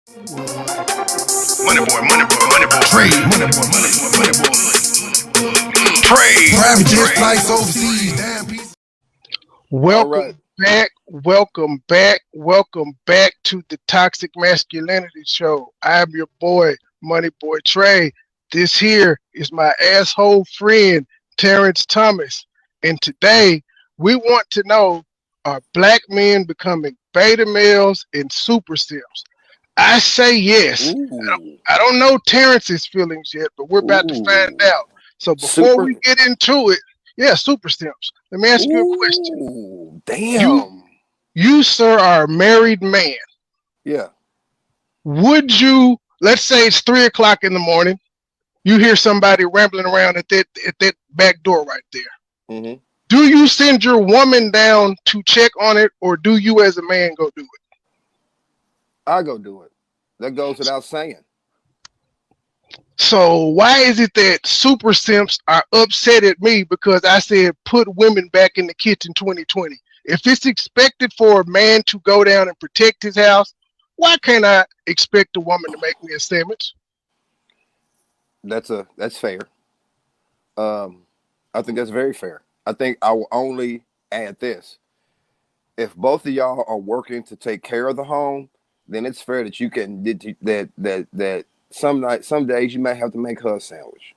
Money boy, money boy, money boy. Trade. Money boy, money boy, money boy. Trade. Private jet flights overseas. Damn piece. Welcome back, welcome back, welcome back to the Toxic Masculinity Show. I'm your boy, MONEYBOY Trey. This here is my asshole friend, Terrence Thomas. And today, we want to know, are black men becoming beta males and super simps? I say yes. I don't know Terrence's feelings yet, but we're about to find out. So before we get into it, super simps. Let me ask you a question. Damn. You, sir, are a married man. Yeah. Would you, let's say it's 3 o'clock in the morning, you hear somebody rambling around at that back door right there. Mm-hmm. Do you send your woman down to check on it, or do you as a man go do it? I go do it. That goes without saying. So why is it that super simps are upset at me because I said put women back in the kitchen 2020? If it's expected for a man to go down and protect his house, why can't I expect a woman to make me a sandwich? That's fair. I think that's very fair. I think I will only add this. If both of y'all are working to take care of the home, then it's fair that you can that some days you might have to make her a sandwich.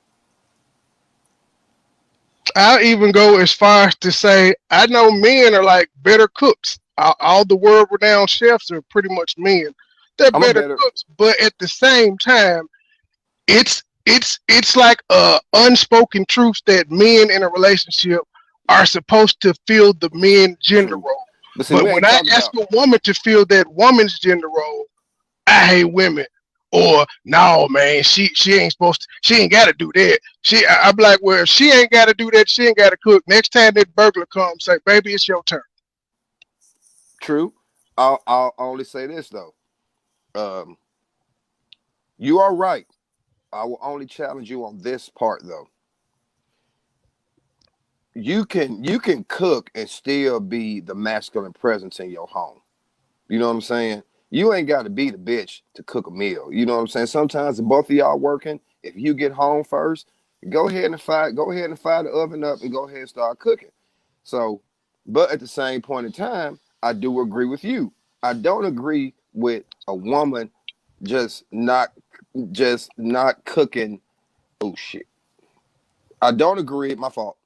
I'll even go as far as to say I know men are like better cooks. All the world-renowned chefs are pretty much men. They're better cooks, but at the same time, it's like a unspoken truth that men in a relationship are supposed to fill the men gender role. But when I ask a woman to fill that woman's gender role, I hate women. Or no, man, she ain't supposed to. She ain't got to do that. I'm like, well, if she ain't got to do that, she ain't got to cook. Next time that burglar comes, say, baby, it's your turn. True. I'll only say this though. You are right. I will only challenge you on this part though. You can cook and still be the masculine presence in your home. You know what I'm saying? You ain't got to be the bitch to cook a meal. You know what I'm saying? Sometimes if both of y'all working, if you get home first, go ahead and fire the oven up and go ahead and start cooking. So, but at the same point in time, I do agree with you. I don't agree with a woman just not cooking. Oh shit. I don't agree. My fault.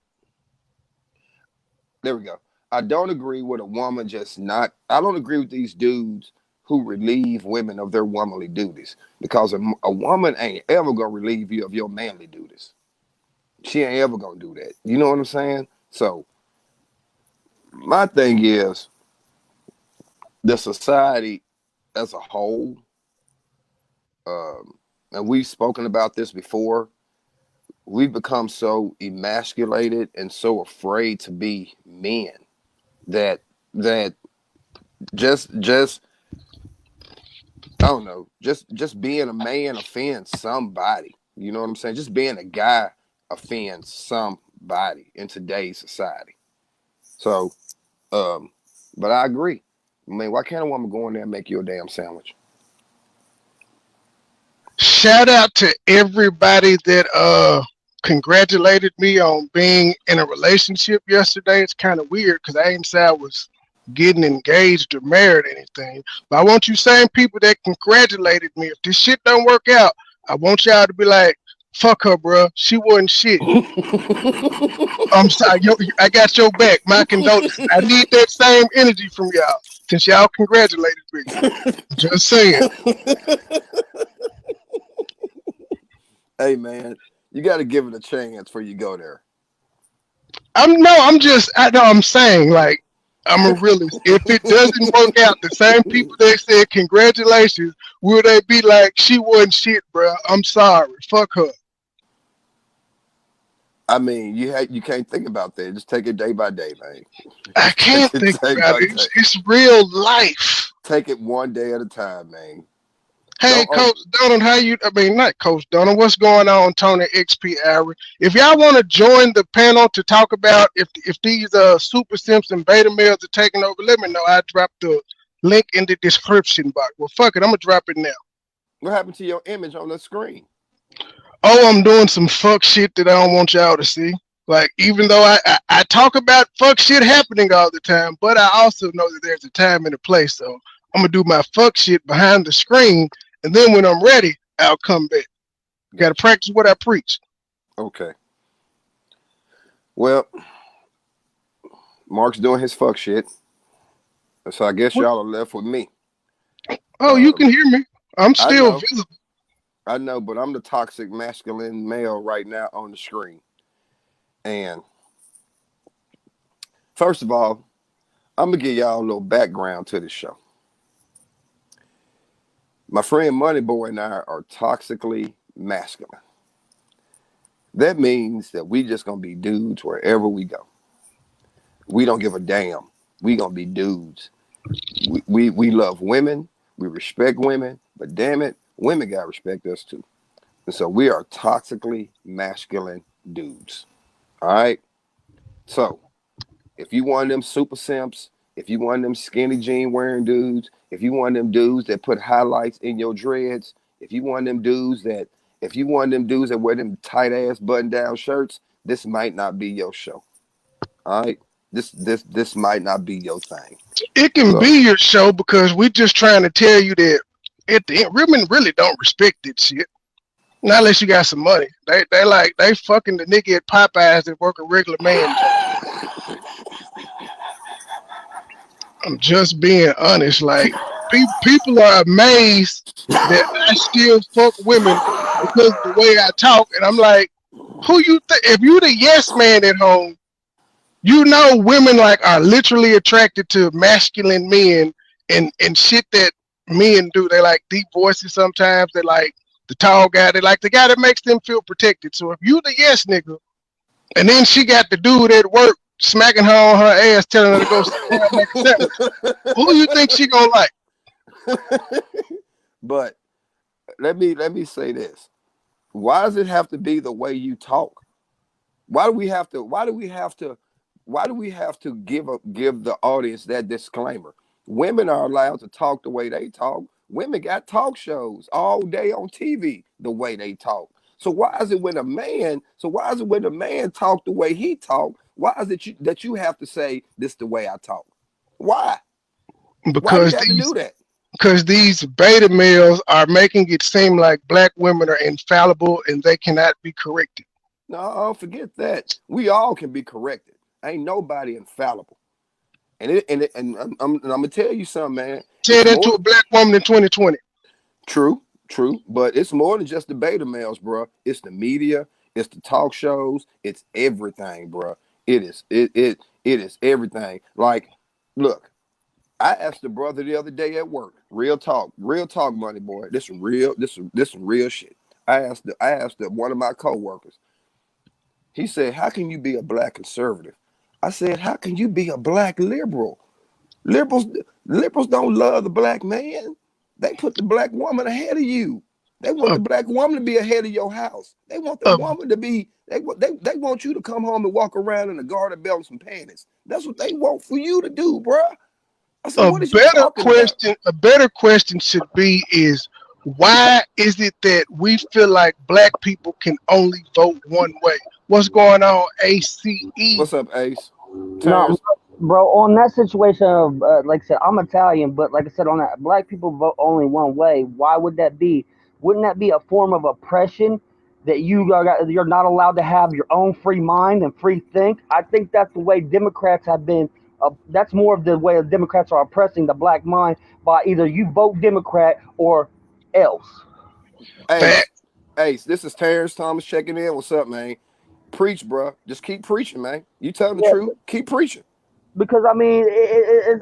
There we go. I don't agree with a woman I don't agree with these dudes who relieve women of their womanly duties, because a woman ain't ever gonna relieve you of your manly duties. She ain't ever gonna do that. You know what I'm saying? So my thing is, the society as a whole, and we've spoken about this before, we've become so emasculated and so afraid to be men that just I don't know, just being a man offends somebody. You know what I'm saying? Just being a guy offends somebody in today's society. So, but I agree. I mean, why can't a woman go in there and make you a damn sandwich? Shout out to everybody that congratulated me on being in a relationship yesterday. It's kind of weird because I didn't say I was getting engaged or married or anything. But I want you same people that congratulated me. If this shit don't work out, I want y'all to be like, fuck her, bro. She wasn't shit. I'm sorry. I got your back. My condolences. I need that same energy from y'all since y'all congratulated me. Just saying. Hey, man, you got to give it a chance before you go there. I'm saying, like, I'm a realist. If it doesn't work out, the same people that said congratulations, will they be like, she wasn't shit, bro? I'm sorry. Fuck her. I mean, you can't think about that. Just take it day by day, man. I can't think about it. It's real life. Take it one day at a time, man. Hey, Coach Donald, not Coach Donald. What's going on, Tony XP Aaron? If y'all want to join the panel to talk about if these super simps and beta males are taking over, let me know. I dropped the link in the description box. Well, fuck it, I'm gonna drop it now. What happened to your image on the screen? Oh, I'm doing some fuck shit that I don't want y'all to see. Like, even though I talk about fuck shit happening all the time, but I also know that there's a time and a place. So I'm gonna do my fuck shit behind the screen, and then when I'm ready, I'll come back. Gotta practice what I preach. Okay. Well, Mark's doing his fuck shit. So I guess y'all are left with me. Oh, you can hear me. I'm still visible. I know, but I'm the toxic masculine male right now on the screen. And first of all, I'm going to give y'all a little background to this show. My friend Moneyboy and I are toxically masculine. That means that we just going to be dudes wherever we go. We don't give a damn. We going to be dudes. We love women. We respect women. But damn it, women got to respect us too. And so we are toxically masculine dudes. All right? So if you want them super simps, if you want them skinny jean wearing dudes, if you want them dudes that put highlights in your dreads, if you want them dudes that wear them tight ass button down shirts, this might not be your show. All right? This might not be your thing. It can be your show because we're just trying to tell you that at the end, women really don't respect this shit. Not unless you got some money. They fucking the nigga at Popeyes that work a regular man job. I'm just being honest. Like, people are amazed that I still fuck women because of the way I talk. And I'm like, who you think? If you the yes man at home, you know women like are literally attracted to masculine men and shit that men do. They like deep voices sometimes. They like the tall guy. They like the guy that makes them feel protected. So if you the yes nigga, and then she got the dude at work smacking her on her ass, telling her to go sit down and make a sandwich, who do you think she gonna like? But let me say this. Why does it have to be the way you talk? Why do we have to give the audience that disclaimer? Women are allowed to talk the way they talk. Women got talk shows all day on TV the way they talk. So why is it when a man talk the way he talk? Why is it that you have to say this the way I talk? Why? Why do you have to do that? Because these beta males are making it seem like black women are infallible and they cannot be corrected. No, forget that. We all can be corrected. Ain't nobody infallible. And I'm gonna tell you something, man. Say that to a black woman in 2020. True. But it's more than just the beta males, bro. It's the media, it's the talk shows, it's everything, bro. It is everything. Like, look, I asked the brother the other day at work. Real talk, money boy. This some real shit. I asked one of my coworkers. He said, "How can you be a black conservative?" I said, "How can you be a black liberal? Liberals don't love the black man. They put the black woman ahead of you. They want the black woman to be ahead of your house. They want the woman to be. They want you to come home and walk around in a garter belt and some panties. That's what they want for you to do, bruh." I said, "What is you talking about?" A better question should be is, why is it that we feel like black people can only vote one way? What's going on, ACE? What's up, Ace? No, bro, on that situation of, like I said, I'm Italian, but like I said, on that, black people vote only one way. Why would that be? Wouldn't that be a form of oppression that you're not allowed to have your own free mind and free think? I think that's the way Democrats have been. That's more of the way the Democrats are oppressing the black mind by either you vote Democrat or else. Ace, this is Terrence Thomas checking in. What's up, man? Preach, bro. Just keep preaching, man. You tell the truth. Keep preaching. Because I mean,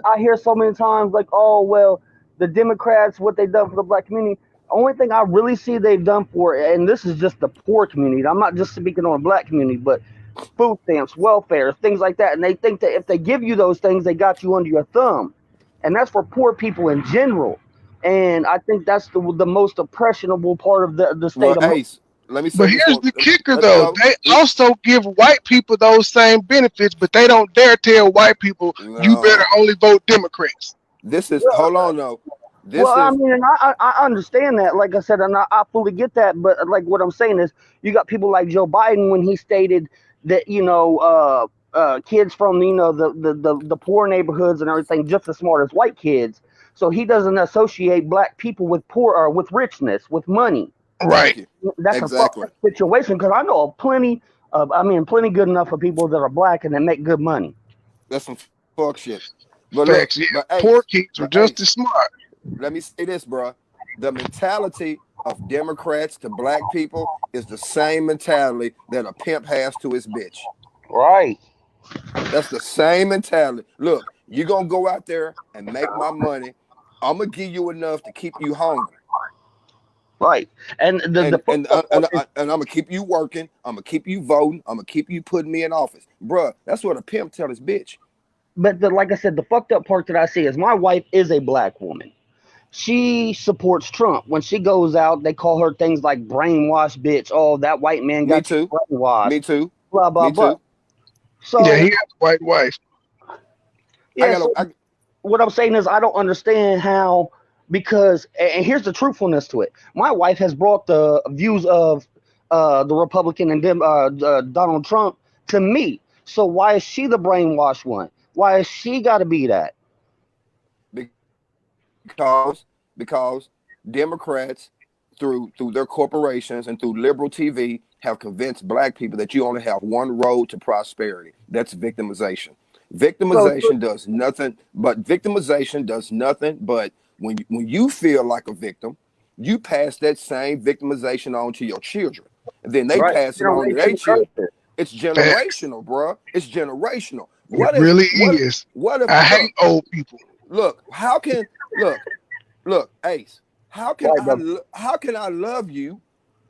I hear so many times like, oh well, the Democrats, what they've done for the black community. Only thing I really see they've done for it, and this is just the poor community. I'm not just speaking on the black community, but food stamps, welfare, things like that. And they think that if they give you those things, they got you under your thumb, and that's for poor people in general. And I think that's the most oppressionable part of the state of. Ace, let me say. But here's the kicker, though. They also give white people those same benefits, but they don't dare tell white people you better only vote Democrats. This is hold on though. This Well, I is mean, and I understand that. Like I said, and I fully get that. But like what I'm saying is, you got people like Joe Biden when he stated that kids from the poor neighborhoods and everything just as smart as white kids. So he doesn't associate black people with poor or with richness, with money. Right. thank you. That's a fucked Exactly. up situation because I know plenty of, I mean, plenty good enough of people that are black and that make good money. That's some fuck shit. But look, Facts. Yeah. but Poor Ace, kids are but just Ace, as smart. let me say this, bro. The mentality of Democrats to black people is the same mentality that a pimp has to his bitch. Right. That's the same mentality. Look, you're gonna go out there and make my money. I'm gonna give you enough to keep you hungry. Right. And the And fucked up part is I'm gonna keep you working. I'm gonna keep you voting. I'm gonna keep you putting me in office, bruh. That's what a pimp tell his bitch. but like I said, the fucked up part that I see is my wife is a black woman. She supports Trump. When she goes out, they call her things like brainwash bitch. Oh, that white man Me got you too. brainwashed. Me too. Blah blah Me blah. too. Yeah, he So has a white wife. I yeah, got. so what I'm saying is I don't understand how because and here's the truthfulness to it. My wife has brought the views of the Republican and Donald Trump to me. So why is she the brainwashed one? Why has she got to be that? because Democrats through their corporations and through liberal TV have convinced black people that you only have one road to prosperity. That's victimization. So Victimization does nothing but when you feel like a victim, you pass that same victimization on to your children. And then they right, pass it on to their generation children. curses. It's Facts. generational, bruh. It's generational. It really What is. what if I hate look, old people. look, how can look, Ace, Right, brother. how can I love you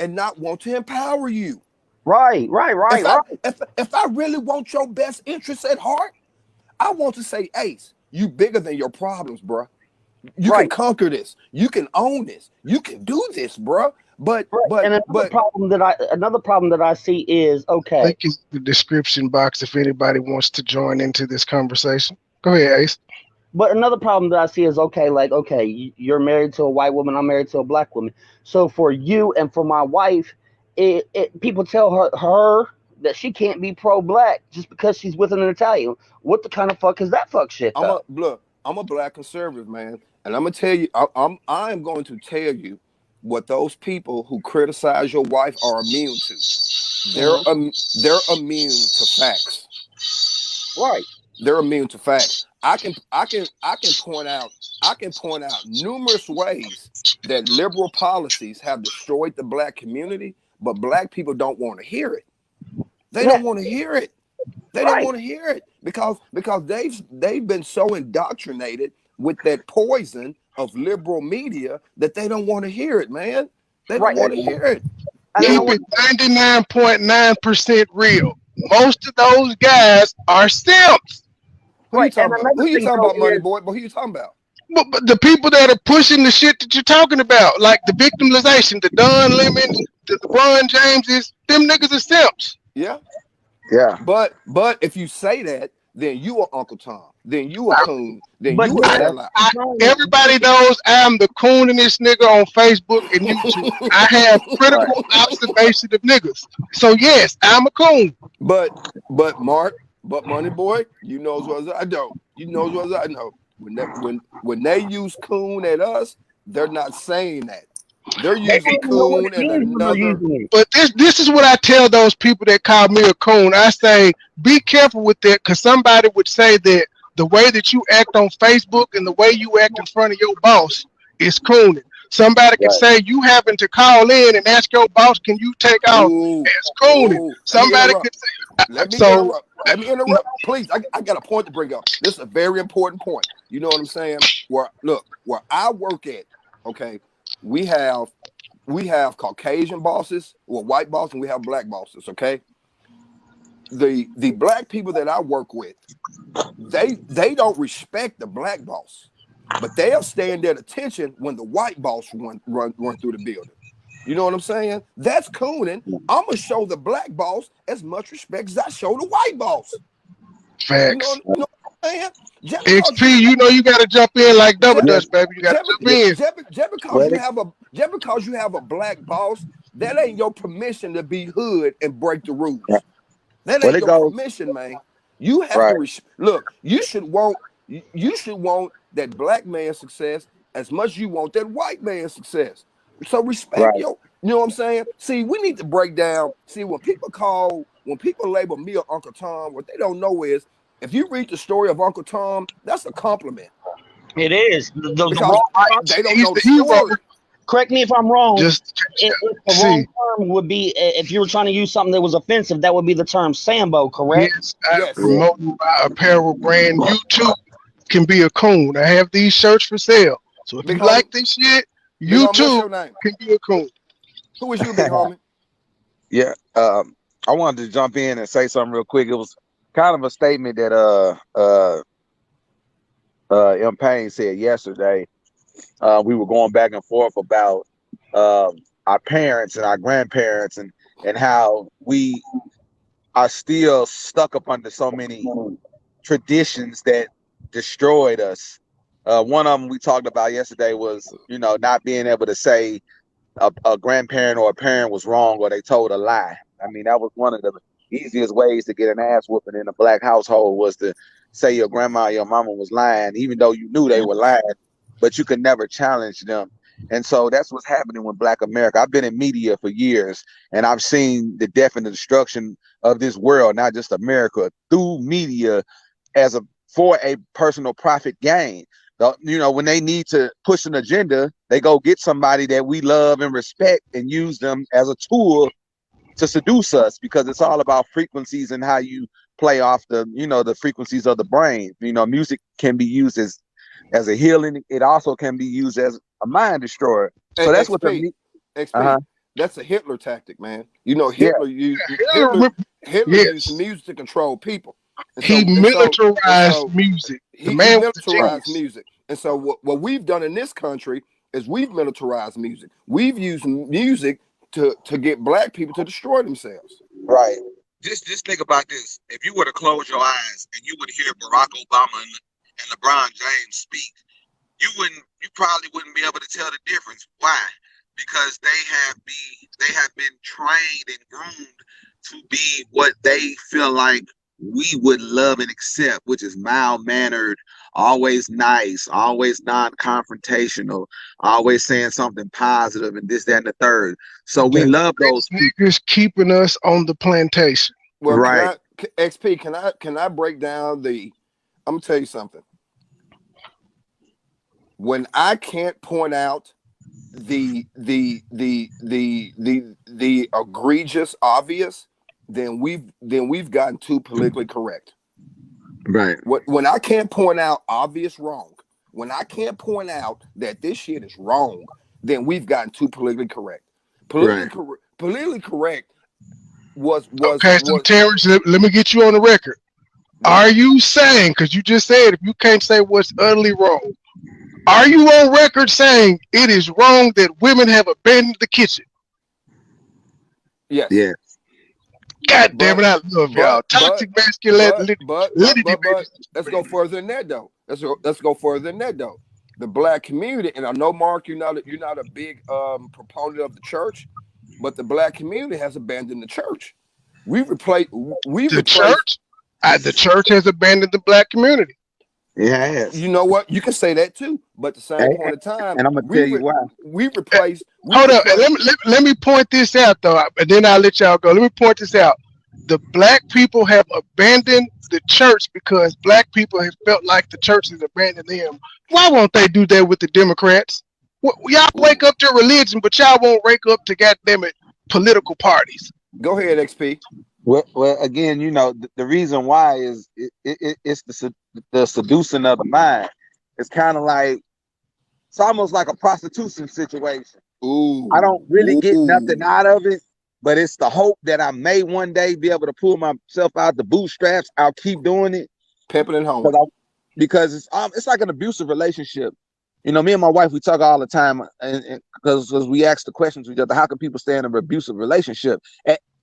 and not want to empower you? Right, right, right, right, If I really want your best interests at heart, I want to say, Ace, you bigger than your problems, bruh. You can right, conquer this. You can own this. You can do this, bruh. But right. but And but another problem that I see is okay. Link in the description box if anybody wants to join into this conversation. Go ahead, Ace. But another problem that I see is okay, like okay, you're married to a white woman, I'm married to a black woman. So for you and for my wife, people tell her that she can't be pro-black just because she's with an Italian. What the kind of fuck is that fuck shit though? I'm a black conservative, man, and I'm gonna tell you, I'm going to tell you what those people who criticize your wife are immune to. Mhm. They're immune to facts. Right. They're immune to facts. I can point out numerous ways that liberal policies have destroyed the black community, but black people don't want to hear it. They Yeah. don't want to hear it. They don't Right. want to hear it because they've been so indoctrinated with that poison of liberal media that they don't want to hear it, man. They don't Right. want to hear it. And I Keep Yo, want it 99.9% real. Most of those guys are simps. who you right. And talking about? another Who you thing talking though about, Money is Boy? But who you talking about? But the people that are pushing the shit that you're talking about, like the victimization, the Don Lemons, the LeBron Jameses, them niggas are simps. Yeah. yeah. But if you say that, then you are Uncle Tom. Then you a coon. Then But you a then that's sellout. Everybody knows I'm the cooningest nigga on Facebook and YouTube. I have right. critical observation of niggas. So yes, I'm a coon. but Mark, but Money Boy, you know as well as I know. You know as well as I know. When they use coon at us, they're not saying that. They're They using don't even know what coon it in means when they're another. using it. But this is what I tell those people that call me a coon. I say, be careful with that, because somebody would say that the way that you act on Facebook and the way you act in front of your boss is cooning. Somebody could Right. say you happen to call in and ask your boss, can you take off? Ooh, As cooning. ooh. Let me Somebody interrupt. could say, Let me so interrupt. Let me interrupt, please. I got a point to bring up. This is a very important point. You know what I'm saying? Where I work at, okay, we have Caucasian bosses, or white bosses, and we have black bosses. Okay, the black people that I work with, they don't respect the black boss, but they'll stand at attention when the white boss run through the building. You know what I'm saying? That's cooning. I'm gonna show the black boss as much respect as I show the white boss. You know, facts. you know Just because XP, you know you gotta jump in like double dutch, baby. You gotta jump in. just because you have a black boss, that ain't your permission to be hood and break the rules. That ain't your permission, man. You have to look. You should want that black man's success as much as you want that white man's success. So respect you know what I'm saying? See, we need to break down. See, when people label me or Uncle Tom, what they don't know is if you read the story of Uncle Tom, that's a compliment. It is. They don't know the story. Correct me if I'm wrong. If the wrong term would be, if you were trying to use something that was offensive, that would be the term Sambo, correct? Yes. Promoting my apparel brand. You too can be a coon. I have these shirts for sale. So if you like this shit, you too can be a coon. Who is you, big homie? Yeah. I wanted to jump in and say something real quick. It was kind of a statement that M. Payne said yesterday. We were going back and forth about our parents and our grandparents and how we are still stuck up under so many traditions that destroyed us. One of them we talked about yesterday was, not being able to say a grandparent or a parent was wrong or they told a lie. I mean, that was one of the easiest ways to get an ass whooping in a black household was to say your grandma or your mama was lying, even though you knew they were lying, but you could never challenge them. And so that's what's happening with Black America. I've been in media for years, and I've seen the death and the destruction of this world, not just America, through media for a personal profit gain. When they need to push an agenda, they go get somebody that we love and respect and use them as a tool to seduce us, because it's all about frequencies and how you play off the frequencies of the brain. Music can be used as a healing. It also can be used as a mind destroyer. So that's what that's a Hitler tactic, man. Hitler used music to control people. He militarized music. He militarized music. And so what we've done in this country is we've militarized music. We've used music to get black people to destroy themselves. Right. Just think about this. If you were to close your eyes and you would hear Barack Obama and LeBron James speak, you probably wouldn't be able to tell the difference. Why? Because they have been trained and groomed to be what they feel like we would love and accept, which is mild-mannered, always nice, always non-confrontational, always saying something positive and this, that, and the third. So we love those niggas keeping us on the plantation. Well, right. XP, can I break down I'm gonna tell you something. When I can't point out the egregious obvious, then we've gotten too politically correct. Right. When I can't point out obvious wrong, when I can't point out that this shit is wrong, then we've gotten too politically correct. Politically correct was Terrence, let me get you on the record. Are you saying, because you just said if you can't say what's utterly wrong, are you on record saying it is wrong that women have abandoned the kitchen? Yes. Yeah. God damn it, I love y'all. Toxic masculinity. But let's go further than that though. Let's go further than that though. The black community, and I know Mark, you're not a big proponent of the church, but the black community has abandoned the church. The church has abandoned the black community. Yes. You know what? You can say that too, but at the same point in time, and I'm gonna tell you why. Hold up, let me point this out though, and then I'll let y'all go. Let me point this out. The black people have abandoned the church because black people have felt like the church has abandoned them. Why won't they do that with the Democrats? Y'all wake up to religion, but y'all won't wake up to goddamn it political parties. Go ahead, XP. Well, again, the reason why is it's the seducing of the mind. It's kind of like, it's almost like a prostitution situation. Ooh, I don't really get nothing out of it, but it's the hope that I may one day be able to pull myself out the bootstraps. I'll keep doing it. Pimping and home. Because it's like an abusive relationship. Me and my wife, we talk all the time, and because we ask the questions to each other, how can people stay in an abusive relationship?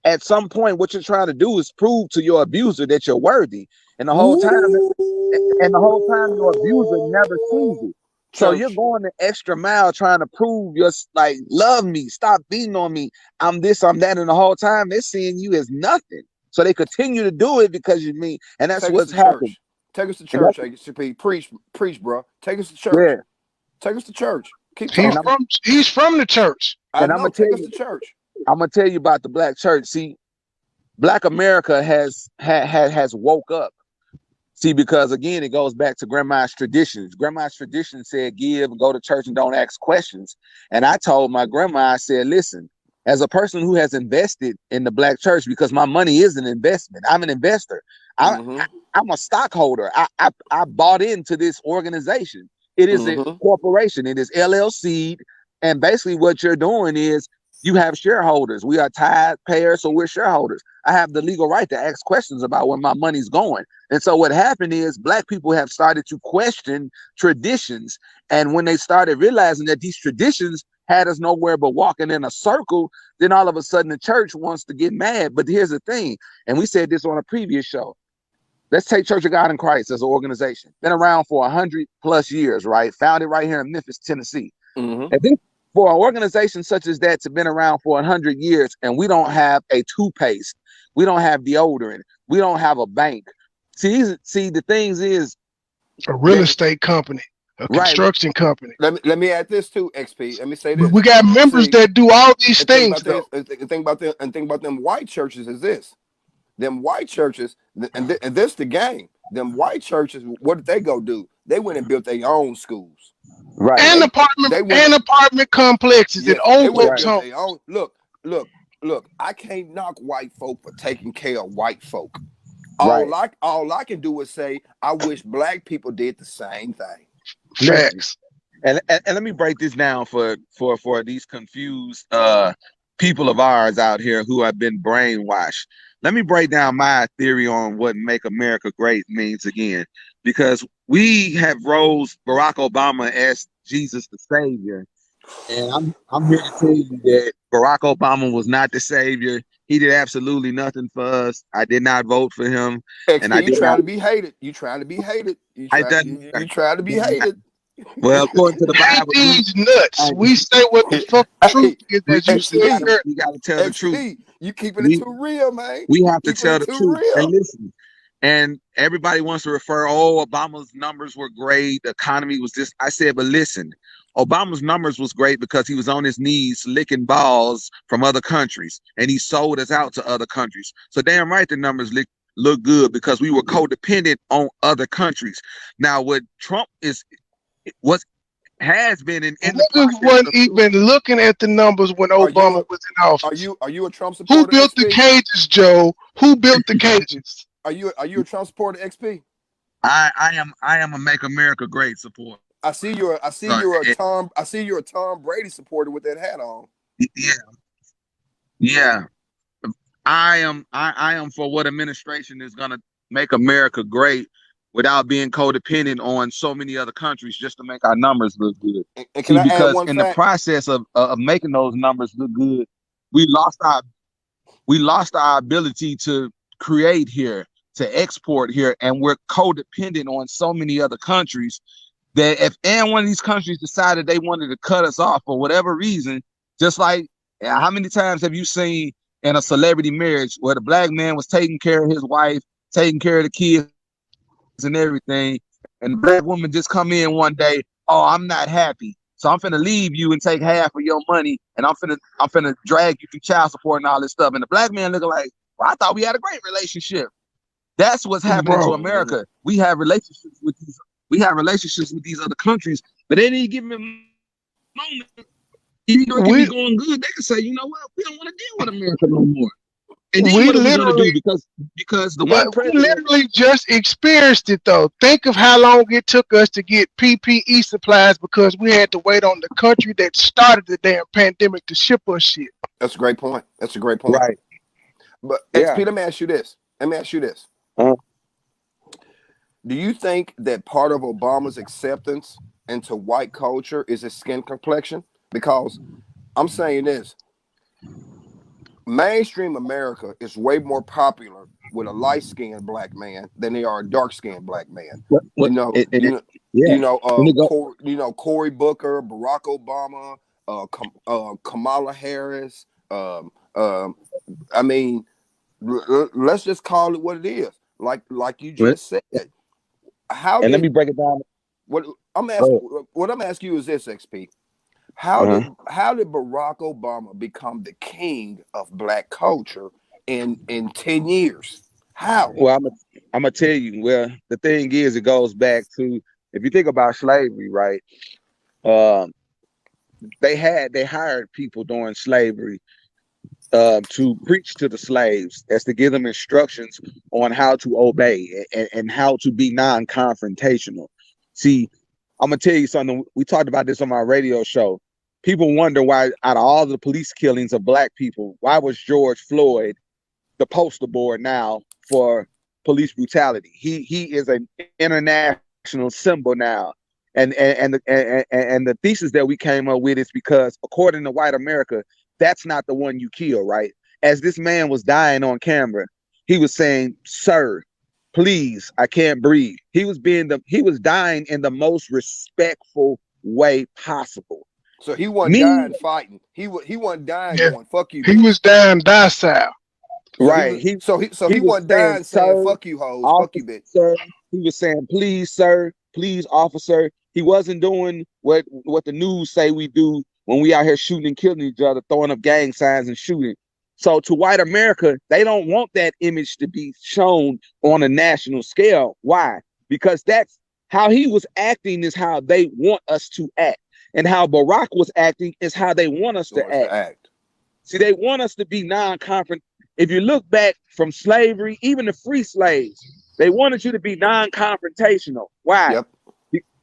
at some point, what you're trying to do is prove to your abuser that you're worthy. And the whole time, your abuser never sees it. So you're going the extra mile trying to prove you're like, love me, stop beating on me. I'm this, I'm that. And the whole time they're seeing you as nothing. So they continue to do it because you mean, and that's what's happening. Take us to church, ACP. Preach, bro. Take us to church. Yeah. Take us to church. Keep talking. He's from the church. And I'm gonna take us to church. I'm gonna tell you about the black church. See, Black America has woke up. See, because again, it goes back to grandma's traditions. Grandma's tradition said, give, go to church, and don't ask questions. And I told my grandma, I said, listen, as a person who has invested in the black church, because my money is an investment, I'm an investor. I'm a stockholder. I bought into this organization. It is a corporation. It is LLC. And basically what you're doing is you have shareholders. We are tithe payers, so we're shareholders. I have the legal right to ask questions about where my money's going. And so what happened is black people have started to question traditions. And when they started realizing that these traditions had us nowhere but walking in a circle, then all of a sudden the church wants to get mad. But here's the thing, and we said this on a previous show. Let's take Church of God in Christ as an organization. Been around for 100+ years, right? Founded right here in Memphis, Tennessee. And then for an organization such as that to been around for 100 years, and we don't have a toothpaste, we don't have deodorant, we don't have a bank. See, the things is a real estate company, a construction company. Let me add this too, XP. Let me say this. We got members that do all these things. The thing about them white churches is this. Them white churches, and this the game. Them white churches, what did they go do? They went and built their own schools. Right. And apartment complexes and old folks homes. Look, I can't knock white folk for taking care of white folk. All I can do is say, I wish black people did the same thing. Facts. And let me break this down for these confused people of ours out here who have been brainwashed. Let me break down my theory on what Make America Great means again, because we have rose Barack Obama as Jesus the Savior. And I'm here to tell you that Barack Obama was not the savior. He did absolutely nothing for us. I did not vote for him. And you trying to be hated. You trying to be hated. You trying to be hated. Well, according to the Bible, these nuts. We say what the fuck truth is that you say. You gotta tell the truth. You keeping it too real, man. We have to tell the truth. And listen. And everybody wants to refer, Obama's numbers were great. The economy was this. I said, but listen, Obama's numbers was great because he was on his knees licking balls from other countries, and he sold us out to other countries. So damn right the numbers look good because we were codependent on other countries. Now, what Trump has been in niggas wasn't even looking at the numbers when Obama was in office. Are you a Trump supporter? Who built the cages, Joe? Who built the cages? Are you a Trump supporter, XP? I am a Make America Great supporter. I see you're a Tom Brady supporter with that hat on. Yeah. I am for what administration is gonna make America great without being codependent on so many other countries just to make our numbers look good. And because in the process of making those numbers look good, we lost our ability to create here, to export here, and we're codependent on so many other countries that if any one of these countries decided they wanted to cut us off for whatever reason, just like how many times have you seen in a celebrity marriage where the black man was taking care of his wife, taking care of the kids and everything, and the black woman just come in one day, I'm not happy, so I'm finna leave you and take half of your money, and I'm finna drag you through child support and all this stuff, and the black man looking like, well, I thought we had a great relationship. That's what's happening to America. We have relationships with these other countries, but they didn't give them a moment. Even though it can be going good, they can say, you know what, we don't want to deal with America no more. And then what are we gonna do? Because the white president literally just experienced it though. Think of how long it took us to get PPE supplies because we had to wait on the country that started the damn pandemic to ship us shit. That's a great point. Right. But XP, let me ask you this. Do you think that part of Obama's acceptance into white culture is his skin complexion? Because I'm saying this. mainstream America is way more popular with a light-skinned black man than they are a dark-skinned black man. You know, Yeah. Cory Booker, Barack Obama, Kamala Harris. I mean, let's just call it what it is. Like you just said. How and did let me break it down. what I'm asking you is this, XP. How did Barack Obama become the king of black culture in 10 years? How? Well, I'm gonna tell you. Well, the thing is, it goes back to, if you think about slavery, right? They hired people during slavery to preach to the slaves, as to give them instructions on how to obey and how to be non-confrontational. See, I'm gonna tell you something. We talked about this on my radio show. People wonder why, out of all the police killings of black people, why was George Floyd the poster board now for police brutality? He is an international symbol now. And the thesis that we came up with is because, according to white America, that's not the one you kill, right? As this man was dying on camera, he was saying, "Sir, please, I can't breathe." He was dying in the most respectful way possible. So he wasn't dying fighting. He wasn't dying going, "Fuck you." He was dying docile. Right. He wasn't dying saying, "Fuck you, hoes, fuck you, bitch." Sir, he was saying, "Please, sir, please, officer." He wasn't doing what the news say we do when we out here shooting and killing each other, throwing up gang signs and shooting. So to white America, they don't want that image to be shown on a national scale. Why? Because that's how he was acting is how they want us to act. And how Barack was acting is how they want us to act. See, they want us to be non-confront. If you look back from slavery, even the free slaves, they wanted you to be non-confrontational. Why? Yep.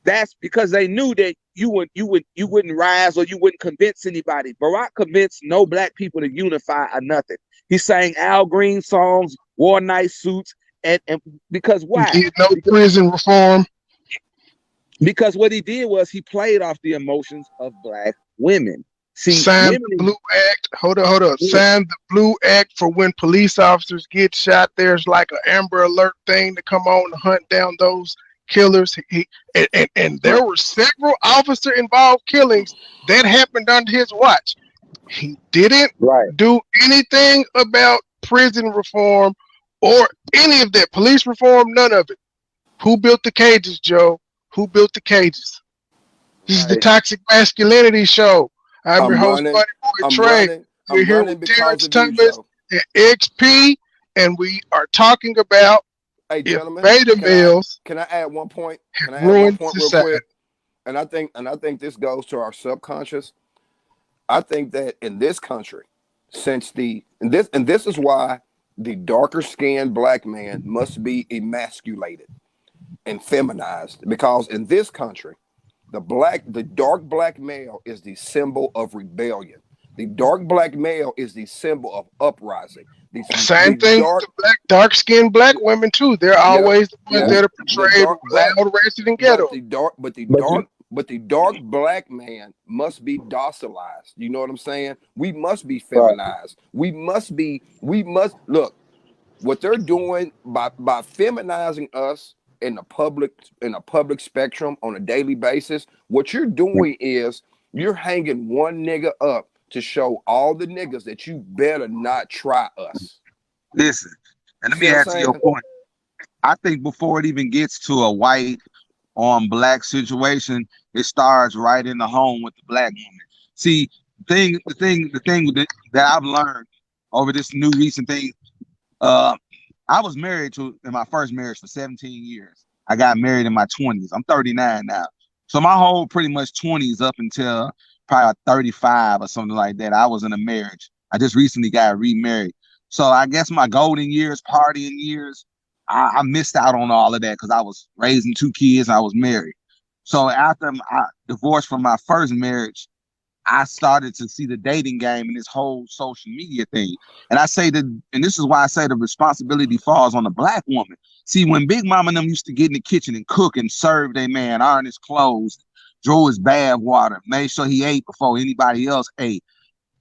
That's because they knew that you wouldn't rise or you wouldn't convince anybody. Barack convinced no black people to unify or nothing. He sang Al Green songs, wore nice suits, and because why? No prison reform. Because what he did was he played off the emotions of black women. See, signed the Blue Act. Hold up. Signed the Blue Act for when police officers get shot. There's like an Amber Alert thing to come on to hunt down those killers. And there were several officer involved killings that happened under his watch. He didn't do anything about prison reform or any of that. Police reform, none of it. Who built the cages, Joe? Who built the cages? This is the Toxic Masculinity Show. I'm your host, MONEYBOY T3Y. We're here with Terrence Thomas and XP, and we are talking about beta males. Can I add one point? Can I add one point real quick? And I think this goes to our subconscious. I think that in this country, since this is why the darker skinned black man must be emasculated and feminized, because in this country, the dark black male is the symbol of rebellion. The dark black male is the symbol of uprising. Same thing with the dark-skinned black women too. They're always the ones that are portrayed loud, ratchet, and ghetto. But the dark black man must be docilized. You know what I'm saying? We must be feminized. We must look what they're doing by feminizing us in the public spectrum on a daily basis. What you're doing is you're hanging one nigga up to show all the niggas that you better not try us. Listen, and let me add to your point. I think before it even gets to a white on black situation, it starts right in the home with the black woman. See, the thing that I've learned over this new recent thing, I was married in my first marriage for 17 years. I got married in my 20s. I'm 39 now. So my whole pretty much 20s up until probably 35 or something like that, I was in a marriage. I just recently got remarried. So I guess my golden years, partying years, I missed out on all of that because I was raising 2 kids. I was married. So after I divorced from my first marriage, I started to see the dating game and this whole social media thing. And I say that, and this is why I say the responsibility falls on the black woman. See, when Big Mama and them used to get in the kitchen and cook and serve their man, iron his clothes, drew his bath water, made sure he ate before anybody else ate.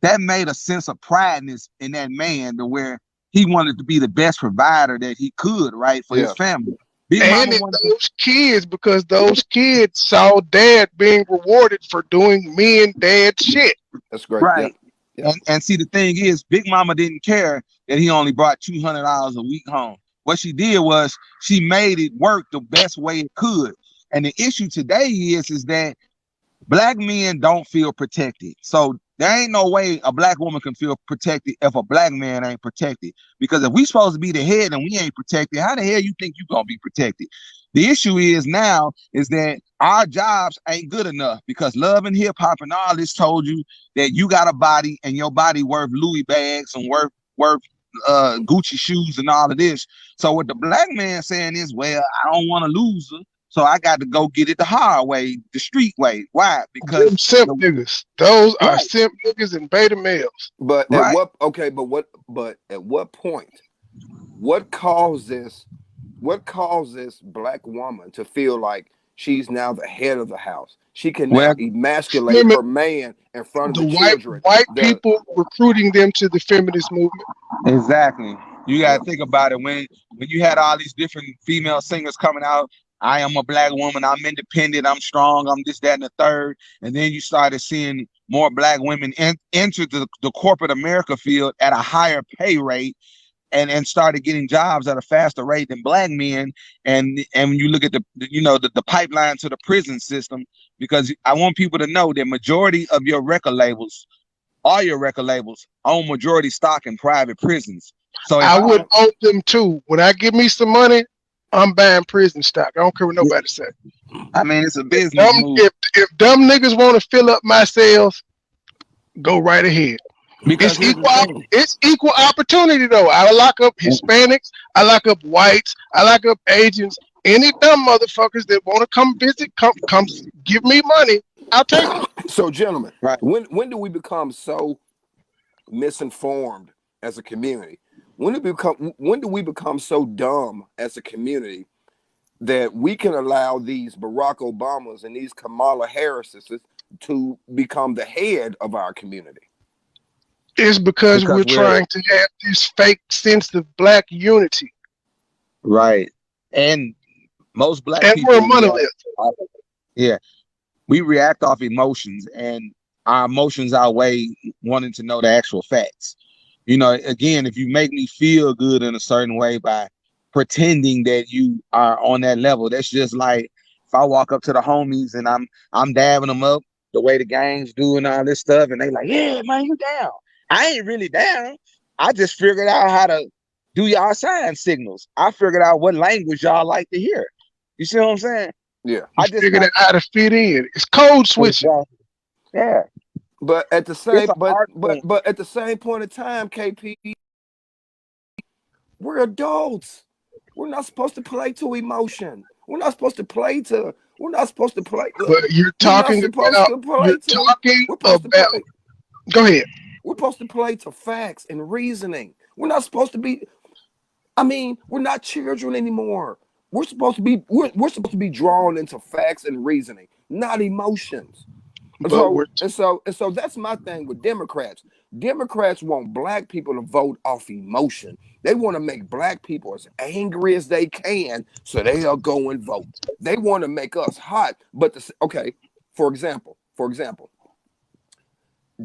that made a sense of pride in that man to where he wanted to be the best provider that he could, right, for his family. Big And Mama wanted those kids, because those kids saw dad being rewarded for doing me and dad shit. That's great. right. Yeah. And see, the thing is, Big Mama didn't care that he only brought $200 a week home. What she did was she made it work the best way it could. And the issue today is that Black men don't feel protected. So there ain't no way a Black woman can feel protected if a Black man ain't protected. Because if we supposed to be the head and we ain't protected, how the hell you think you gonna be protected? The issue is now is that our jobs ain't good enough because Love and Hip Hop and all this told you that you got a body and your body worth Louis bags and worth Gucci shoes and all of this. So what the Black man saying is, well, I don't want to lose her, so I got to go get it the hard way, the street way. Why? Because them simp niggas. Those are right. simp niggas and beta males. But Right. But at what point? What caused this Black woman to feel like she's now the head of the house? She can now emasculate her man in front of the children. White people recruiting them to the feminist movement. Exactly. You got to think about it. When you had all these different female singers coming out, I am a Black woman, I'm independent, I'm strong, I'm this, that, and the third. And then you started seeing more Black women enter the corporate America field at a higher pay rate and started getting jobs at a faster rate than Black men. And when you look at the pipeline to the prison system, because I want people to know that majority of your record labels, all your record labels, own majority stock in private prisons. So I would own them too. When I give me some money, I'm buying prison stock. I don't care what nobody says. I mean, it's a business move. If dumb niggas want to fill up my sales, go right ahead. Because it's equal opportunity though. I lock up Hispanics, I lock up whites, I lock up Asians. Any dumb motherfuckers that want to come visit, come give me money. I'll take it. So, gentlemen, right. When do we become so misinformed as a community? When do we become so dumb as a community that we can allow these Barack Obamas and these Kamala Harrises to become the head of our community? It's because we're trying to have this fake sense of Black unity. Right. And most Black and people, we're a monolith. Yeah. We react off emotions, and our emotions outweigh wanting to know the actual facts. You know, again, if you make me feel good in a certain way by pretending that you are on that level, that's just like if I walk up to the homies and I'm dabbing them up the way the gangs do and all this stuff, and they like, yeah, man, you down. I ain't really down. I just figured out how to do y'all sign signals. I figured out what language y'all like to hear. You see what I'm saying? Yeah. I just figured out how to fit in. It's code switching. Exactly. Yeah. But at the same but at the same point in time, KP, we're adults. We're not supposed to play to emotion. We're not supposed to play. Look, but you're talking about. Go ahead. We're supposed to play to facts and reasoning. We're not supposed to be. I mean, we're not children anymore. We're supposed to be drawn into facts and reasoning, not emotions. So that's my thing with Democrats. Democrats want Black people to vote off emotion. They want to make Black people as angry as they can so they'll go and vote. They want to make us hot. But for example,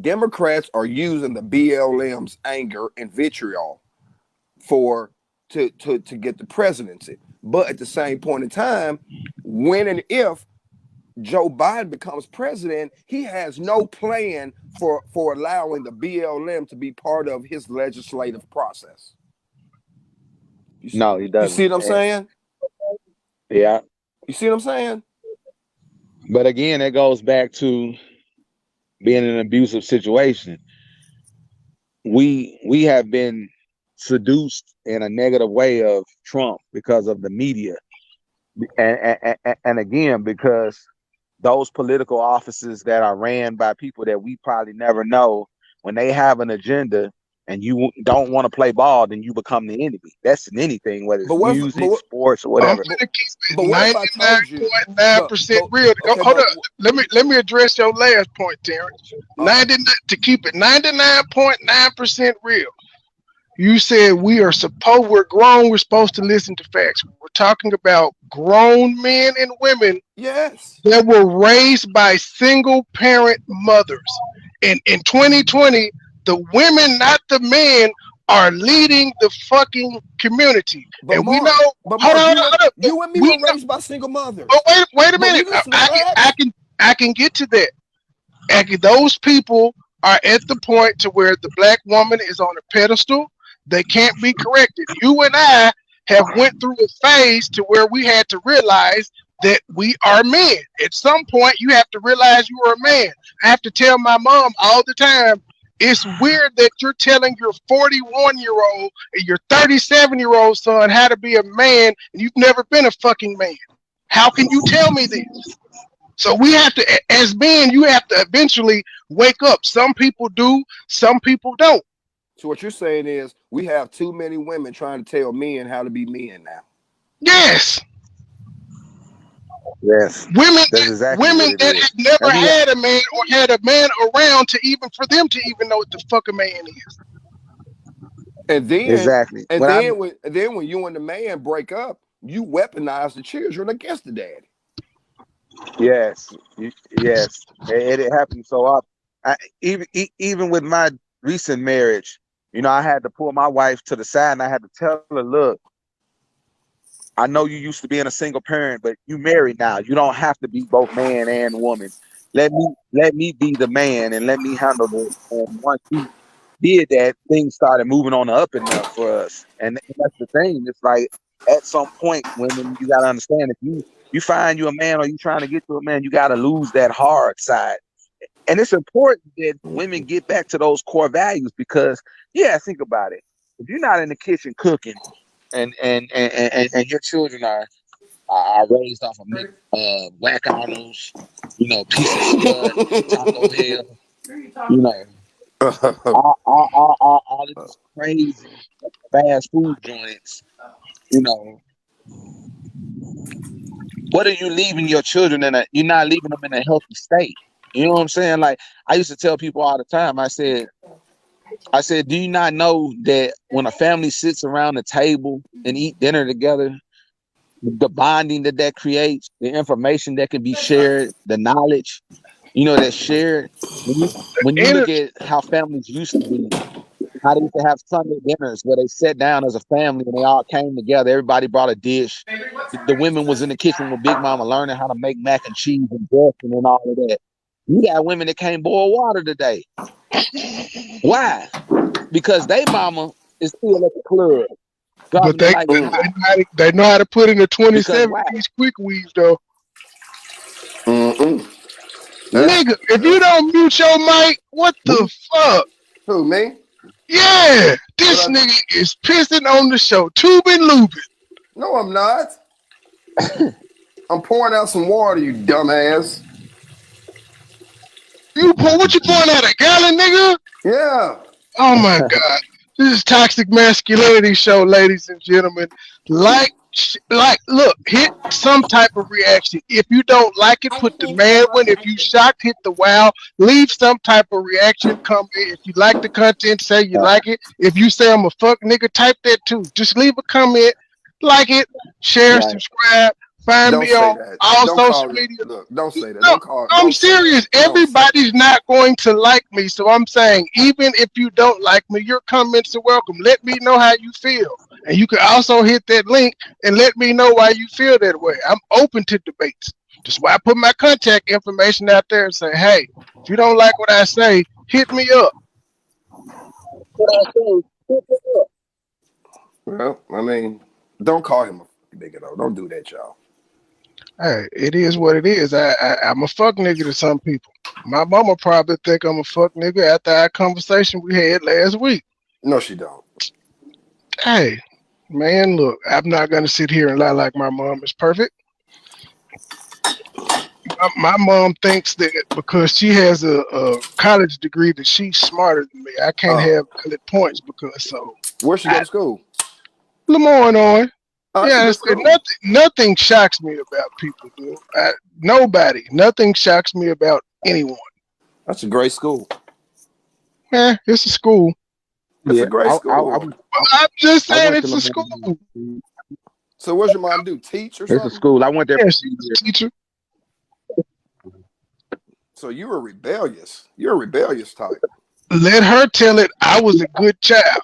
Democrats are using the BLM's anger and vitriol to get the presidency. But at the same point in time, when and if Joe Biden becomes president, he has no plan for allowing the BLM to be part of his legislative process. No, he doesn't. You see what I'm saying? Yeah. You see what I'm saying? But again, it goes back to being in an abusive situation. We have been seduced in a negative way of Trump because of the media. And again, because those political offices that are ran by people that we probably never know, when they have an agenda, and you don't want to play ball, then you become the enemy. That's in anything, whether it's But what? music, sports, or I'm whatever. gonna keep it But what if I told you? 99.9% real. Okay, Hold up. Let me address your last point, Terrence. 99 to keep it 99.9% real. You said we're grown, we're supposed to listen to facts. We're talking about grown men and women yes. that were raised by single parent mothers. And in 2020, the women, not the men, are leading the fucking community. But and Mark, we know, but hold Mark, on. you and me were raised by single mothers. But wait a minute. We listen to facts. I can get to that. Those people are at the point to where the black woman is on a pedestal. They can't be corrected. You and I have went through a phase to where we had to realize that we are men. At some point, you have to realize you are a man. I have to tell my mom all the time, it's weird that you're telling your 41-year-old and your 37-year-old son how to be a man, and you've never been a fucking man. How can you tell me this? So we have to, as men, you have to eventually wake up. Some people do, some people don't. So what you're saying is we have too many women trying to tell men how to be men now. Yes. Yes. Women exactly that have never had a man or had a man around to even for them to even know what the fuck a man is. And then exactly. And then when you and the man break up, you weaponize the children against the daddy. Yes. Yes. It happens so often. Even with my recent marriage, you know, I had to pull my wife to the side and I had to tell her, look, I know you used to being a single parent, but you married now. You don't have to be both man and woman. Let me be the man and let me handle this. And once you did that, things started moving on the up and up for us. And that's the thing. It's like at some point, women, you gotta understand, if you find you a man or you trying to get to a man, you gotta lose that hard side. And it's important that women get back to those core values because, yeah, think about it. If you're not in the kitchen cooking and your children are raised off of whack Arnold's, you know, piece of stud, Taco Hell, you know, all of these crazy fast food joints, you know. What are you leaving your children in? You're not leaving them in a healthy state. You know what I'm saying? Like I used to tell people all the time. I said, do you not know that when a family sits around the table and eat dinner together, the bonding that creates, the information that can be shared, the knowledge, you know, that's shared. When you look at how families used to be, how they used to have Sunday dinners where they sat down as a family and they all came together. Everybody brought a dish. The women was in the kitchen with Big Mama learning how to make mac and cheese and dressing and all of that. You got women that can't boil water today. Why? Because they mama is still at the club. But they know how to put in a 27-piece quick weave though. Nigga, if you don't mute your mic, what the fuck? Who, me? Yeah, this nigga is pissing on the show, tubing lubing. No, I'm not. I'm pouring out some water, you dumbass. What you pouring out, a gallon, nigga? Yeah. Oh my God. This is Toxic Masculinity Show, ladies and gentlemen. Look, hit some type of reaction. If you don't like it, put the man one. If you shocked, hit the wow. Leave some type of reaction. Comment. If you like the content, say you like it. If you say I'm a fuck nigga, type that too. Just leave a comment, like it, share, subscribe. Find me on all social media. Look, don't say that. No, I'm serious. Everybody's not going to like me. So I'm saying, even if you don't like me, your comments are welcome. Let me know how you feel. And you can also hit that link and let me know why you feel that way. I'm open to debates. That's why I put my contact information out there and say, hey, if you don't like what I say, hit me up. Well, I mean, don't call him a nigga, though. Don't do that, y'all. Hey, it is what it is. I'm a fuck nigga to some people. My mama probably think I'm a fuck nigga after our conversation we had last week. No, she don't. Hey, man, look, I'm not going to sit here and lie like my mom is perfect. My mom thinks that because she has a college degree that she's smarter than me. I can't have valid points because so. Where she go to school? Lemoyne on. Oh, that's a Yeah, good school. nothing shocks me about people, dude. Nobody. Nothing shocks me about anyone. That's a great school. Yeah, it's a school. It's a great school. I'm just saying it's a school. So what's your mom do? Teach or something? It's a school. I went there. Yeah, she's a teacher. So you're rebellious. You're a rebellious type. Let her tell it. I was a good child.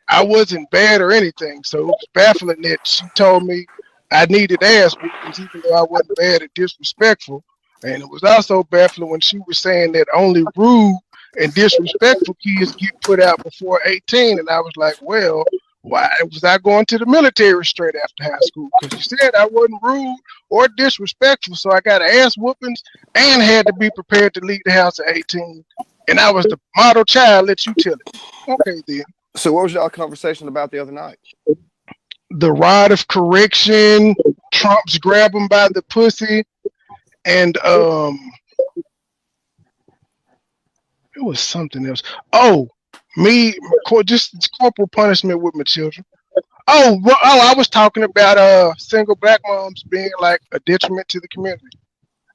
I wasn't bad or anything. So it was baffling that she told me I needed ass whoopings, even though I wasn't bad or disrespectful. And it was also baffling when she was saying that only rude and disrespectful kids get put out before 18. And I was like, well, why was I going to the military straight after high school? Because you said I wasn't rude or disrespectful. So I got ass whoopings and had to be prepared to leave the house at 18. And I was the model child. Let you tell it. Okay, then. So what was y'all conversation about the other night? The rod of correction, Trump's grab him by the pussy, and it was something else. Oh, just corporal punishment with my children. I was talking about single black moms being like a detriment to the community,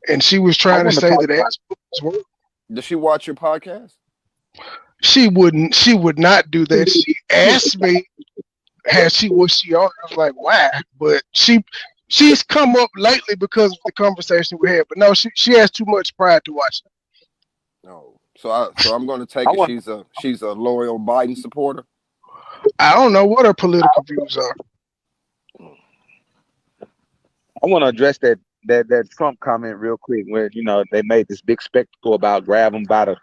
and she was trying to say that ass whoopings were. Does she watch your podcast? She wouldn't. She would not do that. She asked me, "Was she on?" I was like, "Why?" But she's come up lately because of the conversation we had. But no, she has too much pride to watch it. No. So I'm going to take it. She's a loyal Biden supporter. I don't know what her political views are. I want to address that Trump comment real quick, where they made this big spectacle about grab him by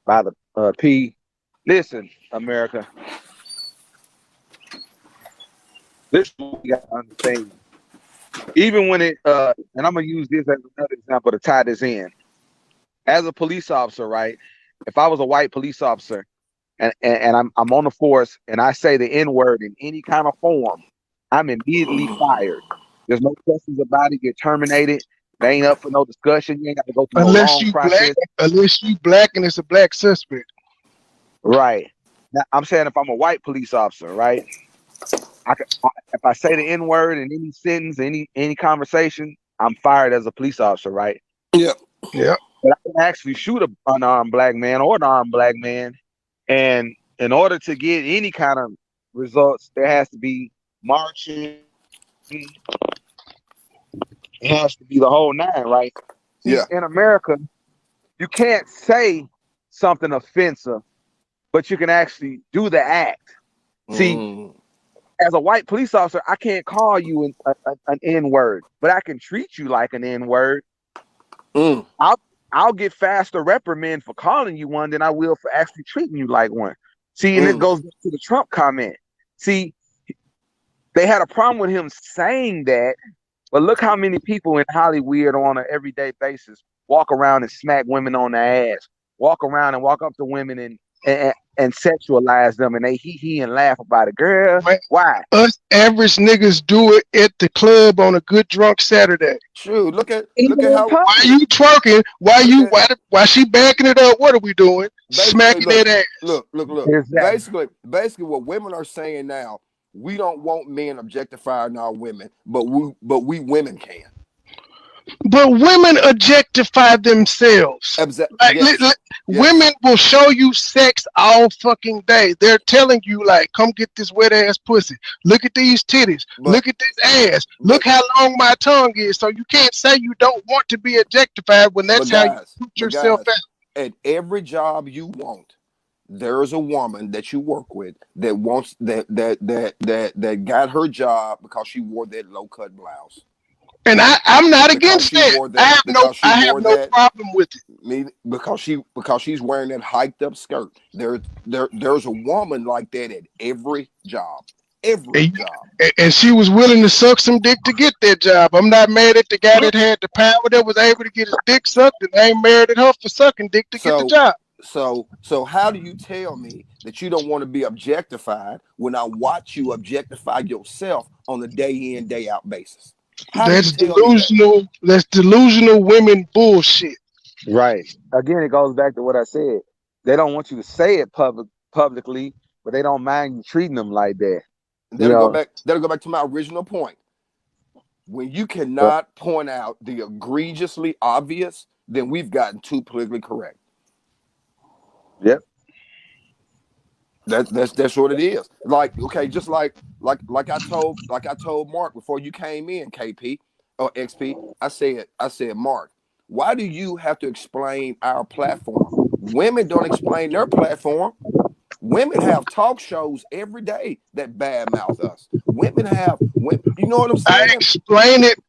the P. Listen, America. This is what you got to understand. Even when it and I'm gonna use this as another example to tie this in. As a police officer, right? If I was a white police officer and I'm on the force and I say the N-word in any kind of form, I'm immediately fired. There's no questions about it. Get terminated. They ain't up for no discussion. You ain't got to go through no long process. Unless you black and it's a black suspect. Right. Now, I'm saying if I'm a white police officer, right? If I say the N-word in any sentence, any conversation, I'm fired as a police officer, right? Yeah. Yeah. But I can actually shoot an unarmed black man or an armed black man. And in order to get any kind of results, there has to be marching. It has to be the whole nine, right? See, yeah. In America, you can't say something offensive, but you can actually do the act. See, as a white police officer, I can't call you an N-word, but I can treat you like an N-word. I'll get faster reprimand for calling you one than I will for actually treating you like one. See, and it goes to the Trump comment. See, they had a problem with him saying that, but look how many people in Hollywood on an everyday basis walk around and smack women on the ass, walk around and walk up to women and sexualize them, and they hee and laugh about it. Girl, why? Us average niggas do it at the club on a good drunk Saturday. True. Look at how. Why you twerking? Why she backing it up? What are we doing? Smacking that ass. Look. Exactly. Basically, what women are saying now, we don't want men objectifying our women, but we women can. But women objectify themselves. Women will show you sex all fucking day. They're telling you, like, come get this wet ass pussy. Look at these titties. Look at this ass. Look how long my tongue is. So you can't say you don't want to be objectified when that's how you put yourself out. At every job you want, there's a woman that you work with that wants that got her job because she wore that low cut blouse. And I'm not against that. I have no problem with it. Because she's wearing that hiked up skirt. There's a woman like that at every job. And she was willing to suck some dick to get that job. I'm not mad at the guy that had the power that was able to get his dick sucked, and I ain't mad at her for sucking dick to get the job. So how do you tell me that you don't want to be objectified when I watch you objectify yourself on a day in, day out basis? How do you That's tell me that? delusional. That's delusional women bullshit. Right. Again, it goes back to what I said. They don't want you to say it publicly, but they don't mind you treating them like that. That'll go back. That'll go back to my original point. When you cannot point out the egregiously obvious, then we've gotten too politically correct. Yep. That's what it is. Like, okay, just like I told Mark before you came in, KP or XP. I said, Mark, why do you have to explain our platform? Women don't explain their platform. Women have talk shows every day that badmouth us. Women have, you know what I'm saying?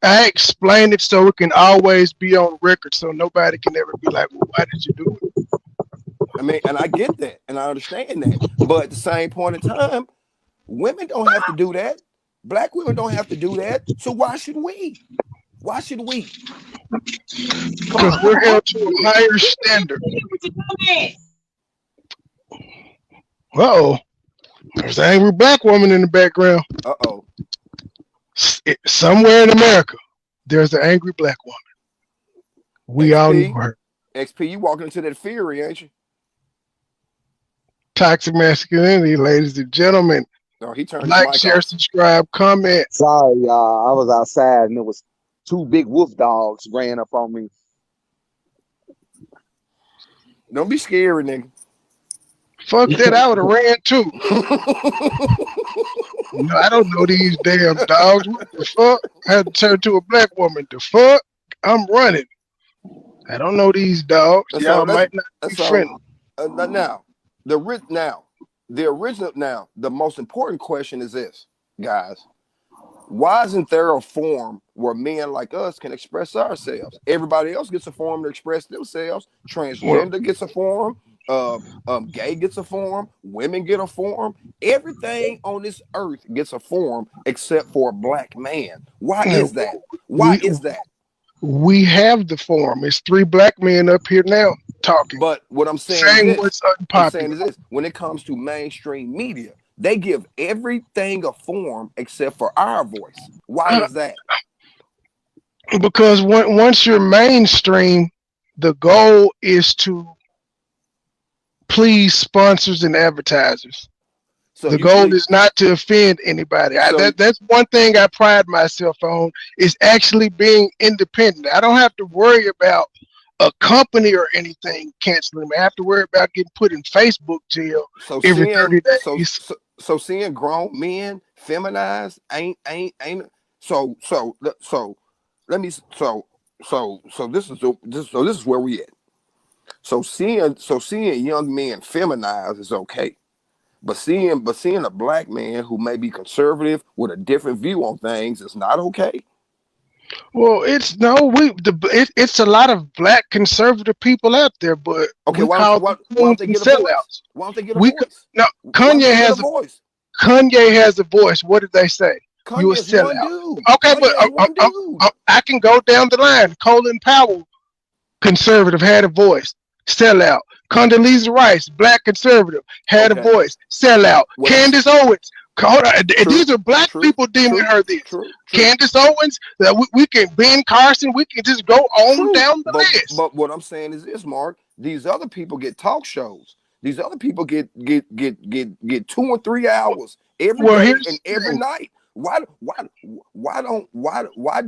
I explain it so it can always be on record, so nobody can ever be like, well, why did you do it? I mean, and I get that, and I understand that. But at the same point in time, women don't have to do that. Black women don't have to do that. So why should we? Why should we? Because we're held to a higher standard. Uh-oh. There's an angry black woman in the background. Uh-oh. Somewhere in America, there's an angry black woman. We XP, all know her. XP, you walking into that fury, ain't you? Toxic masculinity, ladies and gentlemen. No, he turned like, share, subscribe, comment. Sorry, y'all. I was outside and there was 2 big wolf dogs ran up on me. Don't be scary, nigga. Fuck that, I would have ran too. No, I don't know these damn dogs. What the fuck? I had to turn to a black woman. The fuck? I'm running. I don't know these dogs. Y'all might not be friendly. The most important question is this, guys. Why isn't there a forum where men like us can express ourselves? Everybody else gets a forum to express themselves. Transgender gets a forum. Gay gets a forum. Women get a forum. Everything on this earth gets a forum except for a black man. Why is that? Why is that? We have the forum. It's 3 black men up here now talking. But what I'm saying is this: when it comes to mainstream media, they give everything a forum except for our voice. Why is that? Because once you're mainstream, the goal is to please sponsors and advertisers. So the goal is not to offend anybody. That's one thing I pride myself on, is actually being independent. I don't have to worry about a company or anything canceling me. I have to worry about getting put in Facebook jail every 30 days. So seeing grown men feminized ain't so this is where we at. So seeing young men feminized is okay. But seeing a black man who may be conservative with a different view on things is not okay. Well, it's a lot of black conservative people out there, but okay, why don't they get a voice? Why don't they get a voice? No, Kanye has a voice. Kanye has a voice. What did they say? You a sellout. Okay, but I can go down the line. Colin Powell, conservative, had a voice. Sellout. Condoleezza Rice, black conservative, had a voice. Sellout. Candace Owens. These are black people deeming her this. Candace Owens, we can, Ben Carson, we can just go on down the list. But what I'm saying is this, Mark. These other people get talk shows. These other people get 2 or 3 hours every day and every night. Why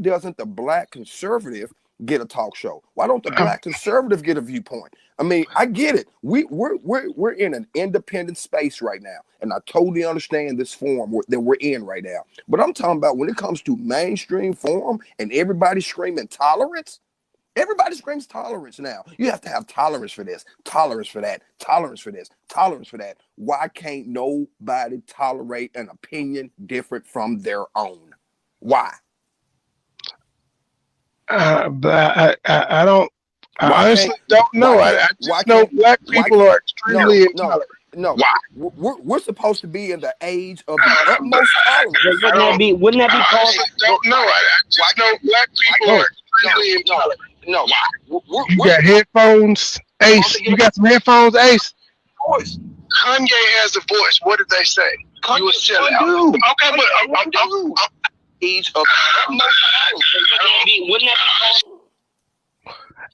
doesn't the black conservative get a talk show? Why don't the black conservative get a viewpoint? I mean, I get it. We're in an independent space right now, and I totally understand this forum that we're in right now. But I'm talking about when it comes to mainstream forum and everybody screaming tolerance. Everybody screams tolerance now. You have to have tolerance for this, tolerance for that, tolerance for this, tolerance for that. Why can't nobody tolerate an opinion different from their own? Why? But I don't. I honestly don't know. I just know black people are extremely intolerant. No, we're supposed to be in the age of the utmost tolerance. Wouldn't that be called? Don't know. I just know black people are extremely intolerant. No, you got headphones, Ace. You got some headphones, Ace. Voice. Kanye has a voice. What did they say? You a sellout. Okay, but age of wouldn't that be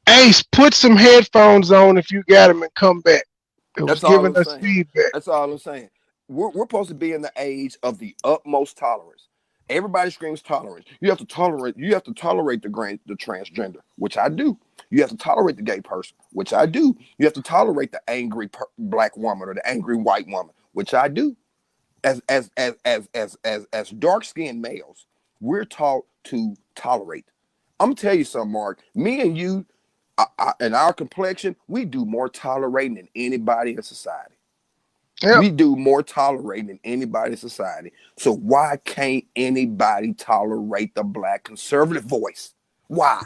Ace, put some headphones on if you got them and come back. It was That's all giving I'm us saying. feedback. That's all I'm saying. We're supposed to be in the age of the utmost tolerance. Everybody screams tolerance. You have to tolerate the transgender, which I do. You have to tolerate the gay person, which I do. You have to tolerate the angry black woman or the angry white woman, which I do. As dark-skinned males, we're taught to tolerate. I'm gonna tell you something, Mark. Me and you, and our complexion, we do more tolerating than anybody in society. Yep. We do more tolerating than anybody in society. So why can't anybody tolerate the black conservative voice? Why?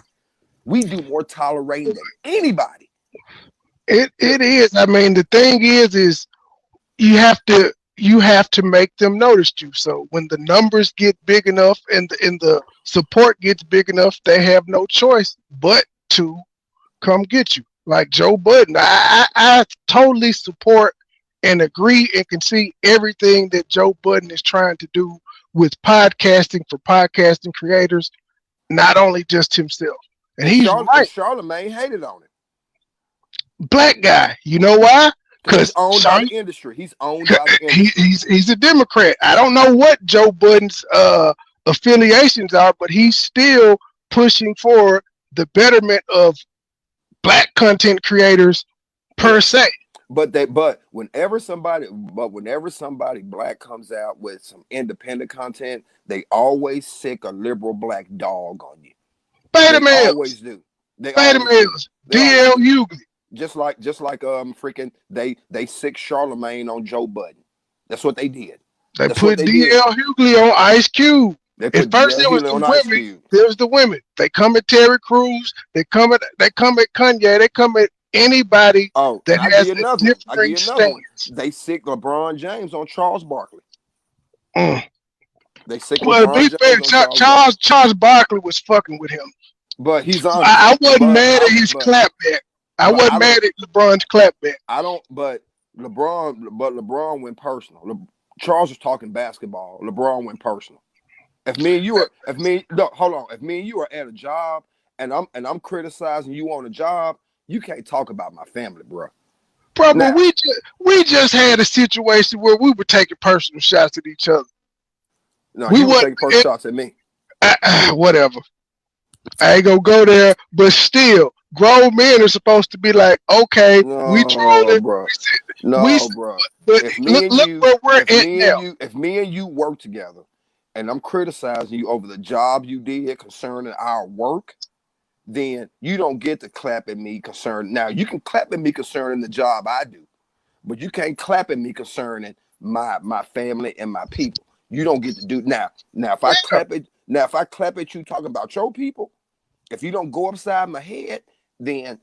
We do more tolerating than anybody. It is. I mean, the thing is you have to make them notice you. So when the numbers get big enough and the support gets big enough, they have no choice but to come get you. Like Joe Budden, I totally support and agree and can see everything that Joe Budden is trying to do with podcasting for podcasting creators, not only just himself. And he's right. Charlemagne hated on it. Black guy. You know why? Because he's owned by the industry. He's owned by the industry. He's a Democrat. I don't know what Joe Budden's affiliations are, but he's still pushing for the betterment of black content creators per se. But whenever somebody black comes out with some independent content, they always sick a liberal black dog on you. Beta males. They always do. Beta males. DL Hughley. Just like freaking they sick Charlemagne on Joe Budden. That's what they did. They put DL Hughley on Ice Cube. At first it was the women. There was the women. They come at Terry Crews. They come at Kanye. They come at anybody that has a different stance. They sick LeBron James on Charles Barkley. They sick Charles Barkley was fucking with him. But he's on. I wasn't mad at his clapback. I wasn't mad at LeBron's clapback. But LeBron went personal. Charles was talking basketball. LeBron went personal. If me and you are at a job and I'm criticizing you on a job, you can't talk about my family, bro. Bro, but we just had a situation where we were taking personal shots at each other. No, you were taking personal shots at me. Whatever. I ain't gonna go there, but still, grown men are supposed to be like, okay, we trolling, bro. Bro. But look where we're at now. If me and you work together, and I'm criticizing you over the job you did concerning our work, then you don't get to clap at me concerning. Now you can clap at me concerning the job I do, but you can't clap at me concerning my family and my people. You don't get to do now. If I clap at you talking about your people, if you don't go upside my head, then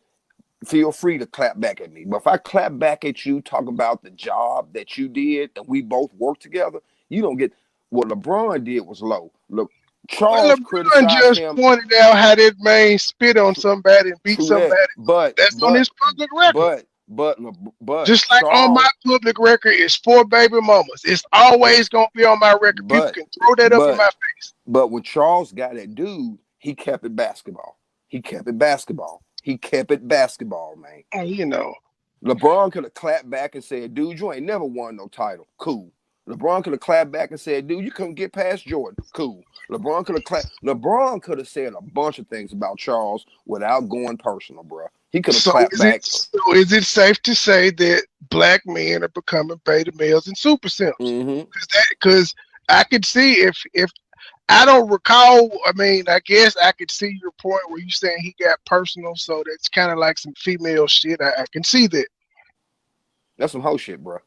feel free to clap back at me. But if I clap back at you talking about the job that you did and we both work together, you don't get. What LeBron did was low. Look, Charles criticized just him. Pointed out how that man spit on somebody and beat somebody. That's on his public record. But just like Charles, on my public record, it's 4 baby mamas. It's always gonna be on my record. People can throw that up in my face. But when Charles got that dude, he kept it basketball. He kept it basketball, man. And you know, LeBron could have clapped back and said, "Dude, you ain't never won no title." Cool. LeBron could have clapped back and said, "Dude, you couldn't get past Jordan." Cool. LeBron could have said a bunch of things about Charles without going personal, bro. He could have clapped back. So is it safe to say that black men are becoming beta males and super simps? Because I could see if I don't recall. I mean, I guess I could see your point where you're saying he got personal. So that's kind of like some female shit. I can see that. That's some hoe shit, bro.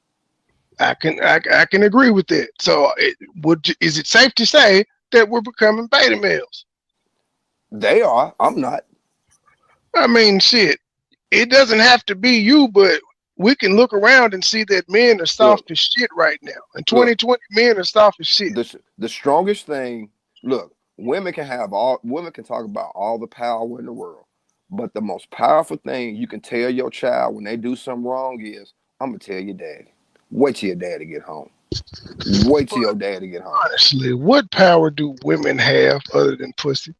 I can agree with that. So is it safe to say that we're becoming beta males? They are. I'm not. I mean, shit. It doesn't have to be you, but we can look around and see that men are soft as shit right now. In 2020, men are soft as shit. The strongest thing. Look, women can talk about all the power in the world, but the most powerful thing you can tell your child when they do something wrong is, "I'm gonna tell your daddy. Wait till your daddy get home." Wait till your daddy get home. Honestly, what power do women have other than pussy?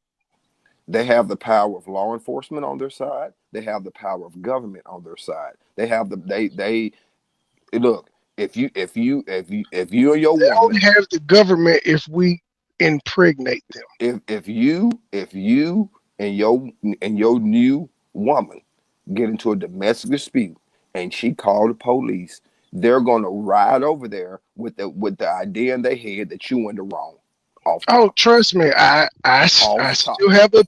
They have the power of law enforcement on their side. They have the power of government on their side. They have the they look. If you and your They woman, only have the government if we impregnate them. if you and your new woman get into a domestic dispute and she called the police, they're gonna ride over there with the idea in their head that you in the wrong. Off Oh, top. trust me, I Off top. still have a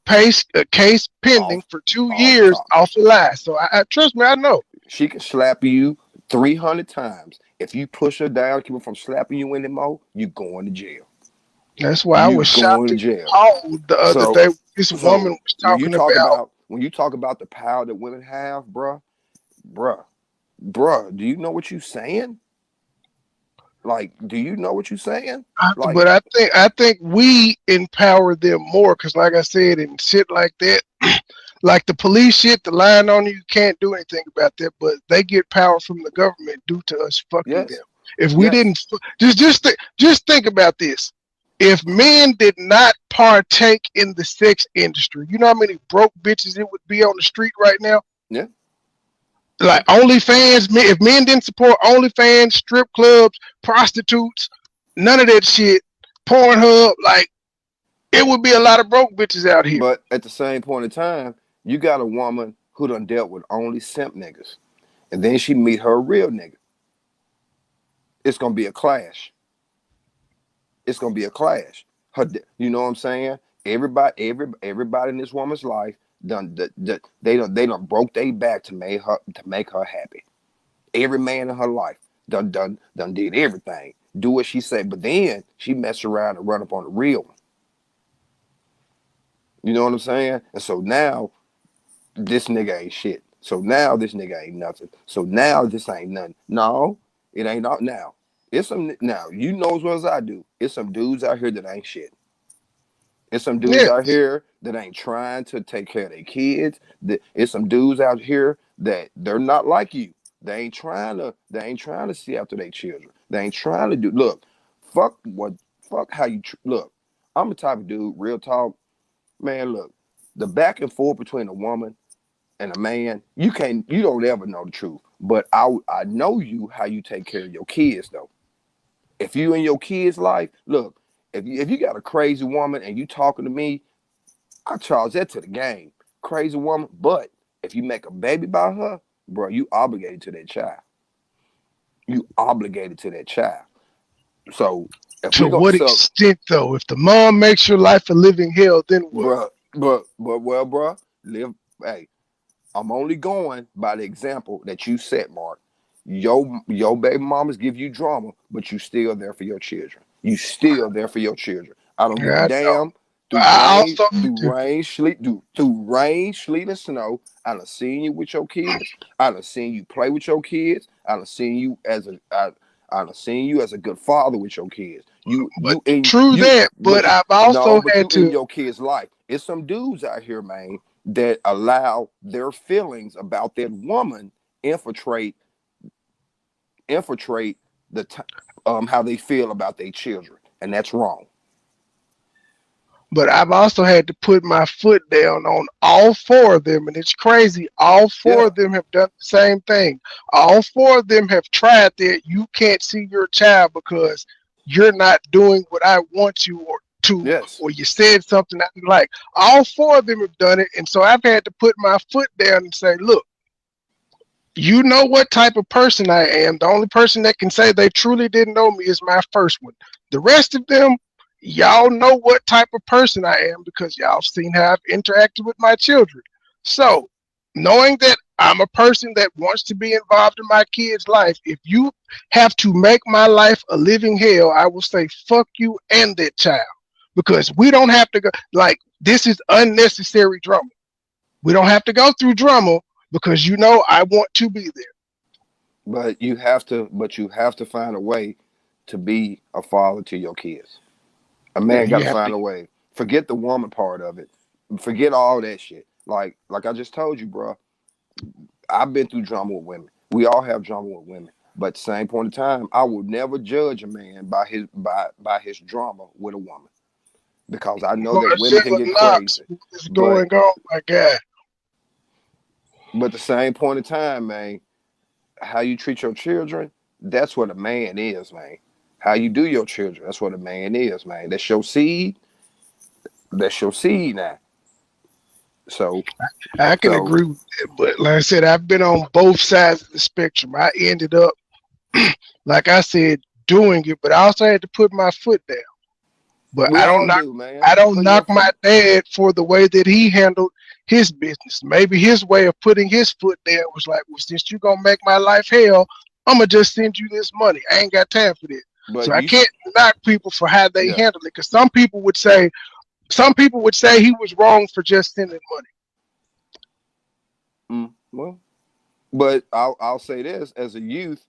case pending Off for 2 years top. off a lie. So I trust me, I know. She can slap you 300 times. If you push her down, keep her from slapping you anymore, you going to jail. That's why I You was going shocked to and jail. appalled the other So day. This woman was when you talking talk about. about the power that women have, bruh, do you know what you saying? Like, do you know what you saying? Like, But I think we empower them more because, like I said, and shit like that, like the police shit, the line on you can't do anything about that. But they get power from the government due to us fucking yes, them. If we yes, didn't, just think about this. If men did not partake in the sex industry, you know how many broke bitches it would be on the street right now? yeah, yeah. Like OnlyFans, if men didn't support OnlyFans, strip clubs, prostitutes, none of that shit, Pornhub, like it would be a lot of broke bitches out here. But at the same point in time, you got a woman who done dealt with only simp niggas, and then she meet her real nigga. It's gonna be a clash. It's gonna be a clash. You know what I'm saying? Everybody in this woman's life they done broke their back to make her happy. Every man in her life done did everything. Do what she said, but then she messed around and run up on the real one. You know what I'm saying? And so now this nigga ain't shit. So now this nigga ain't nothing. So now this ain't nothing. No, it ain't out now. It's some now. You know as well as I do. It's some dudes out here that ain't shit. It's some dudes Yeah, out here that ain't trying to take care of their kids. It's some dudes out here that they're not like you. They ain't trying to. They ain't trying to see after their children. They ain't trying to do. Look, fuck what. Fuck how you look. I'm the type of dude. Real talk, man. Look, the back and forth between a woman and a man, you don't ever know the truth. But I know you how you take care of your kids though. If you in your kids' life, look, if you got a crazy woman and you talking to me, I charge that to the game. Crazy woman, but if you make a baby by her, bro, you obligated to that child. You obligated to that child. So if to we go, what so extent though? If the mom makes your life a living hell, then what? bro, live. Hey, I'm only going by the example that you set, Mark. Your baby mamas give you drama, but you still there for your children. You still there for your children. I don't give a Yeah, I know. damn. Through I rain, also through do. rain, sleet, through rain, sleet, and snow. I done seen you with your kids. I done seen you play with your kids. I done seen you I done seen you as a good father with your kids. You But you in true you, that. But but you I've no, also but had you in to. your kids' life. It's some dudes out here, man, that allow their feelings about that woman infiltrate how they feel about their children, and that's wrong. But I've also had to put my foot down on all four of them, and it's crazy. All four Yeah, of them have done the same thing. All four of them have tried that. You can't see your child because you're not doing what I want you or to, yes, or you said something I didn't like. All four of them have done it, and so I've had to put my foot down and say, "Look, you know what type of person I am. The only person that can say they truly didn't know me is my first one. The rest of them, y'all know what type of person I am because y'all seen how I've interacted with my children. So, knowing that I'm a person that wants to be involved in my kid's life, if you have to make my life a living hell, I will say fuck you and that child because we don't have to go like this is unnecessary drama. We don't have to go through drama because you know I want to be there. but you have to find a way to be a father to your kids. A Yeah, man got you to have to. find a way. Forget the woman part of it. Forget all that shit. Like I just told you, bro. I've been through drama with women. We all have drama with women. But at the same point in time, I will never judge a man by his drama with a woman, because I know that women can get Knox, crazy. what is But going on, my guy? at the same point in time, man, how you treat your children, that's what a man is, man. How you do your children, that's what a man is, man. That's your seed. That's your seed now. So I can agree with that, but like I said, I've been on both sides of the spectrum. I ended up, like I said, doing it, but I also had to put my foot down. But we all do, man. I don't Put knock your my foot- dad for the way that he handled his business. Maybe his way of putting his foot down was like, well, since you're gonna make my life hell, I'm gonna just send you this money. I ain't got time for this. But So I can't knock people for how they handle it, because some people would say he was wrong for just sending money. Well, but I'll say this: as a youth,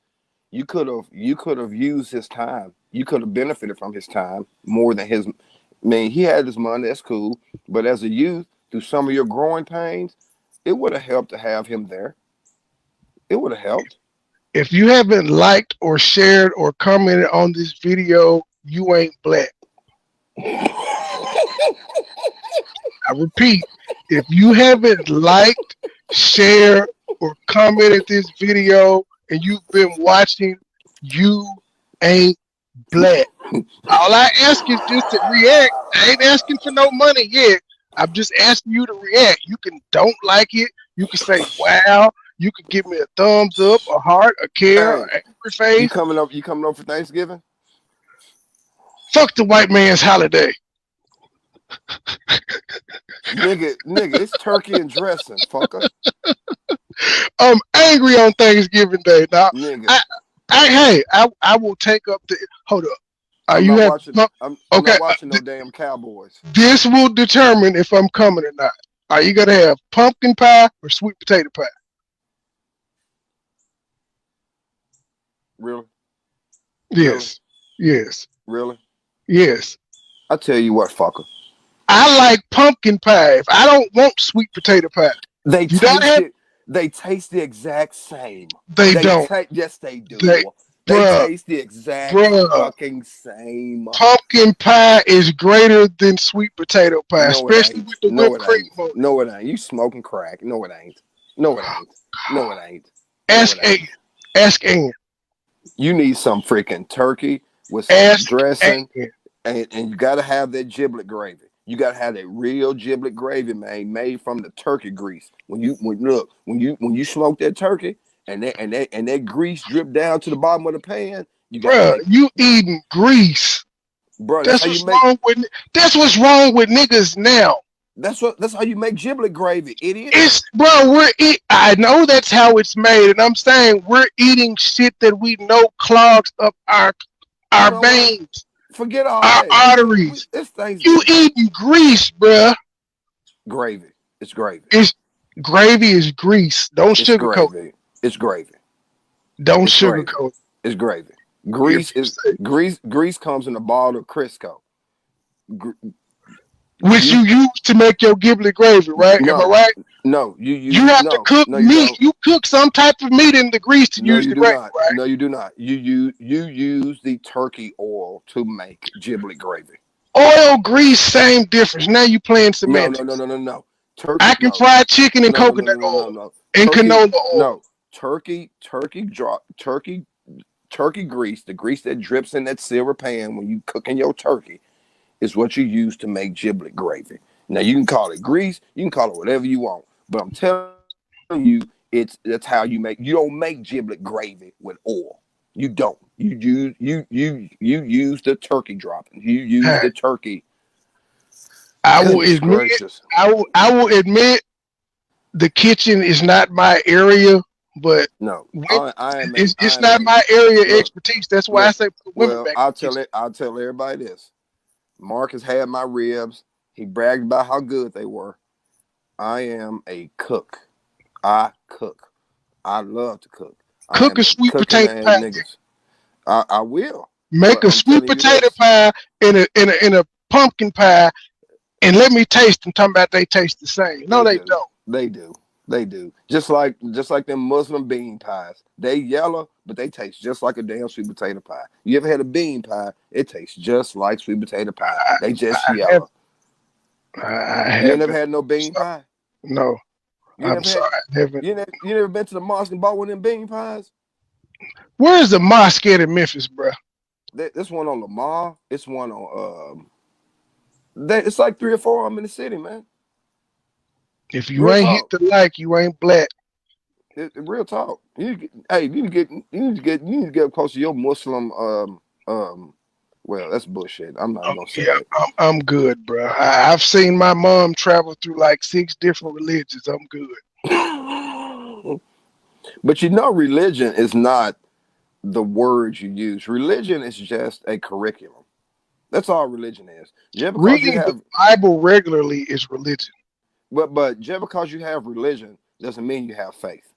you could have used his time. You could have benefited from his time more than his. I mean, he had his money. That's cool. But as a youth, through some of your growing pains, it would have helped to have him there. It would have helped. If you haven't liked or shared or commented on this video, you ain't black. I repeat, if you haven't liked, shared, or commented this video and you've been watching, you ain't black. All I ask is just to react. I ain't asking for no money yet. I'm just asking you to react. You can don't like it. You can say, wow. You can give me a thumbs up, a heart, a care, an angry face. You coming up for Thanksgiving? Fuck the white man's holiday. nigga, it's turkey and dressing, fucker. I'm angry on Thanksgiving Day. Now, nigga. I will take up the. Hold up. I'm not watching no damn Cowboys. This will determine if I'm coming or not. Are you gonna have pumpkin pie or sweet potato pie? Really? Yes. Really? Yes. Really? Yes. I tell you what, fucker. I like pumpkin pie. If I don't want sweet potato pie, they taste the exact same. They don't. Yes, they do. They taste the exact fucking same. Pumpkin pie is greater than sweet potato pie, especially with the whipped cream on it. No, it ain't. You smoking crack. No, it ain't. No, it ain't. No, it ain't. Ask Ann. You need some freaking turkey with some dressing, and you got to have that giblet gravy. You got to have that real giblet gravy, man, made from the turkey grease. When you smoke that turkey and that grease drip down to the bottom of the pan, you eating grease. Bro, that's what's wrong with niggas now. That's how you make giblet gravy, idiot. I know that's how it's made, and I'm saying we're eating shit that we know clogs up our veins. Forget all our that. arteries. You eating grease, bruh. Gravy. It's gravy. Gravy is grease. Don't sugarcoat it. It's gravy. Don't sugarcoat it. It's gravy. Grease comes in a bottle of Crisco. Which you use to make your giblet gravy, right? Am I right? No, you have to cook meat. You cook some type of meat in the grease to use the gravy, right? No, you do not. You use the turkey oil to make giblet gravy. Oil, grease, same difference. Now you playing semantics. No. I can fry chicken in coconut oil and canola oil. No, turkey grease, the grease that drips in that silver pan when you cooking your turkey, is what you use to make giblet gravy. Now you can call it grease, you can call it whatever you want, but I'm telling you, that's how you make. You don't make giblet gravy with oil. You don't. You use the turkey dropping. You use the turkey. I will admit the kitchen is not my area, but no, it's not my area of expertise. That's why I say put women back. I'll tell everybody this. Marcus had my ribs. He bragged about how good they were. I am a cook. I cook. I love to cook. Cook a sweet potato pie. I will make a sweet potato pie in a pumpkin pie, and let me taste them. Talking about they taste the same. No, they don't. They do. They do. Just like them Muslim bean pies. They yellow, but they taste just like a damn sweet potato pie. You ever had a bean pie? It tastes just like sweet potato pie. They just yellow. You ain't never had no bean pie? No. I'm sorry. I haven't. You never been to the mosque and bought one of them bean pies? Where's the mosque at in Memphis, bro? This one on Lamar. It's one on it's like 3 or 4 of them in the city, man. If you ain't hit the like, you ain't black. Real talk. You need to get up close to your Muslim. Well, that's bullshit. I'm not gonna say that. I'm good, bro. I've seen my mom travel through like 6 different religions. I'm good. But you know, religion is not the words you use. Religion is just a curriculum. That's all religion is. Reading the Bible regularly is religion. But just because you have religion doesn't mean you have faith.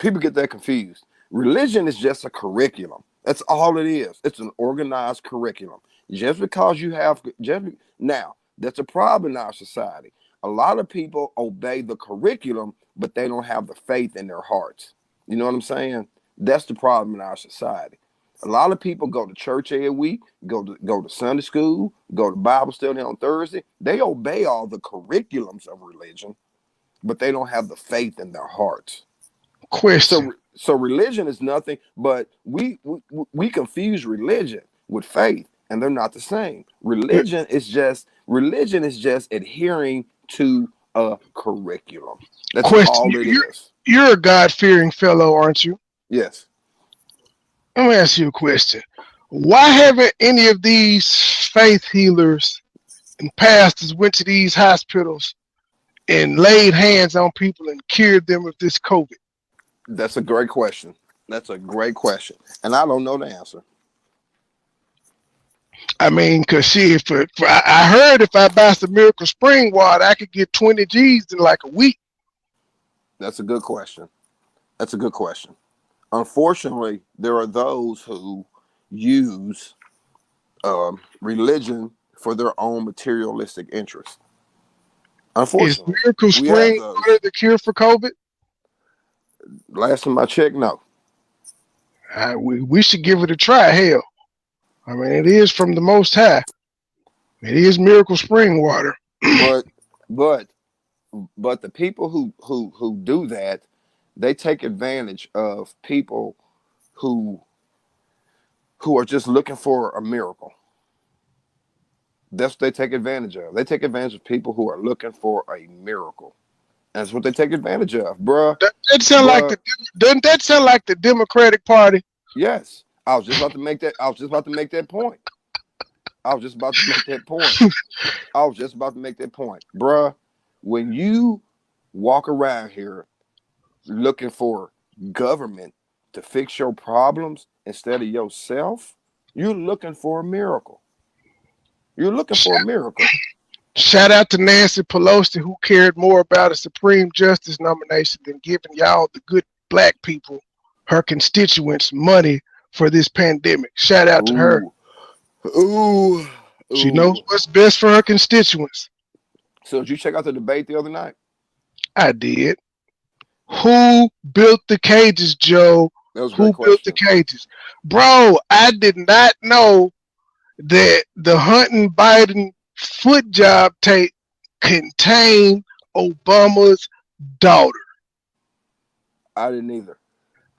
People get that confused. Religion is just a curriculum. That's all it is. It's an organized curriculum. Just because you have now, that's a problem in our society. A lot of people obey the curriculum, but they don't have the faith in their hearts. You know what I'm saying? That's the problem in our society. A lot of people go to church every week, go to Sunday school, go to Bible study on Thursday. They obey all the curriculums of religion, but they don't have the faith in their hearts. Question. So religion is nothing, but we confuse religion with faith, and they're not the same. Religion is just adhering to a curriculum. That's all it is. You're a God-fearing fellow, aren't you? Yes. Let me ask you a question. Why haven't any of these faith healers and pastors went to these hospitals and laid hands on people and cured them of this COVID? That's a great question. And I don't know the answer. I mean, because I heard if I buy some Miracle Spring water, I could get 20 G's in like a week. That's a good question. Unfortunately, there are those who use religion for their own materialistic interests. Unfortunately, is Miracle Spring water the cure for COVID? Last time I checked, no. We should give it a try. Hell, I mean, it is from the Most High. It is Miracle Spring water. but the people who do that, they take advantage of people who are just looking for a miracle. That's what they take advantage of. They take advantage of people who are looking for a miracle. That's what they take advantage of, bruh. Doesn't that sound like the Democratic Party? Yes. I was just about to make that point. Bruh, when you walk around here looking for government to fix your problems instead of yourself, you're looking for a miracle. Shout out to Nancy Pelosi, who cared more about a Supreme Justice nomination than giving y'all, the good black people, her constituents, money for this pandemic. Shout out to her. Ooh. She knows what's best for her constituents. So did you check out the debate the other night? I did. Who built the cages, Joe? Who built the cages? Bro, I did not know that the Hunting Biden foot job tape contained Obama's daughter. I didn't either.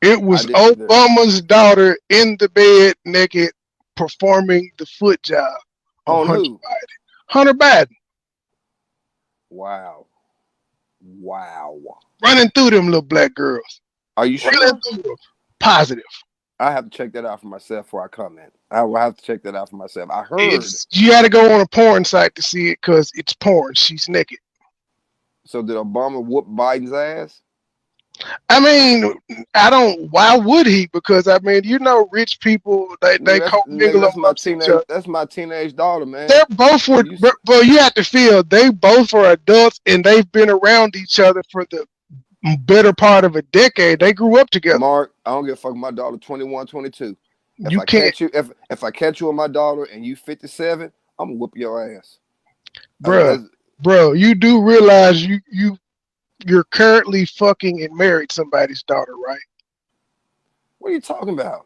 It was Obama's daughter in the bed naked performing the foot job on Hunter who? Biden. Hunter Biden. Wow. Running through them little black girls. Are you sure? Positive. I have to check that out for myself before I comment. I will have to check that out for myself. I heard you got to go on a porn site to see it because it's porn. She's naked. So did Obama whoop Biden's ass? I mean, why would he? Because I mean, you know, rich people they co-mingle amongst each other. That's my teenage daughter, man. They're both but you have to feel they both are adults and they've been around each other for the better part of a decade. They grew up together. Mark, I don't give a fuck. My daughter 21, 22. If I catch you with my daughter and you 57, I'm gonna whoop your ass. Bro, you do realize you you're currently fucking and married somebody's daughter, right? What are you talking about?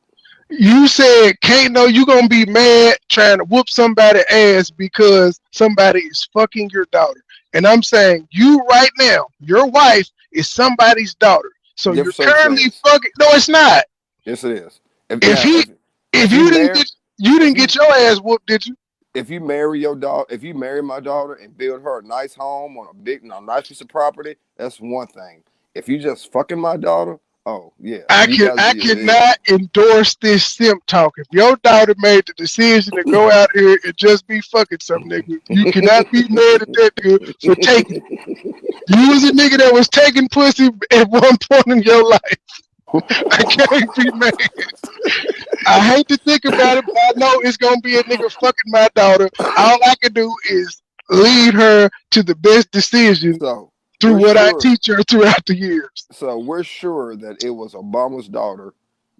You said can't know you gonna be mad trying to whoop somebody's ass because somebody is fucking your daughter. And I'm saying you right now, your wife is somebody's daughter. So you're Different currently circumstance. fucking no, it's not. Yes, it is. If If now, he if if you you didn't marry get you if didn't you get your ass whooped, did you? if you marry your daughter, if you marry my daughter and build her a nice home on a nice piece of property, that's one thing. If you just fucking my daughter, oh yeah, you guys, I yeah. cannot endorse this simp talk. If your daughter made the decision to go out here and just be fucking some nigga, you cannot be mad at that nigga for taking it. You was a nigga that was taking pussy at one point in your life. I can't be mad. I hate to think about it, but I know it's gonna be a nigga fucking my daughter. All I can do is lead her to the best decision So through we're what I sure. teach her throughout the years. So we're sure that it was Obama's daughter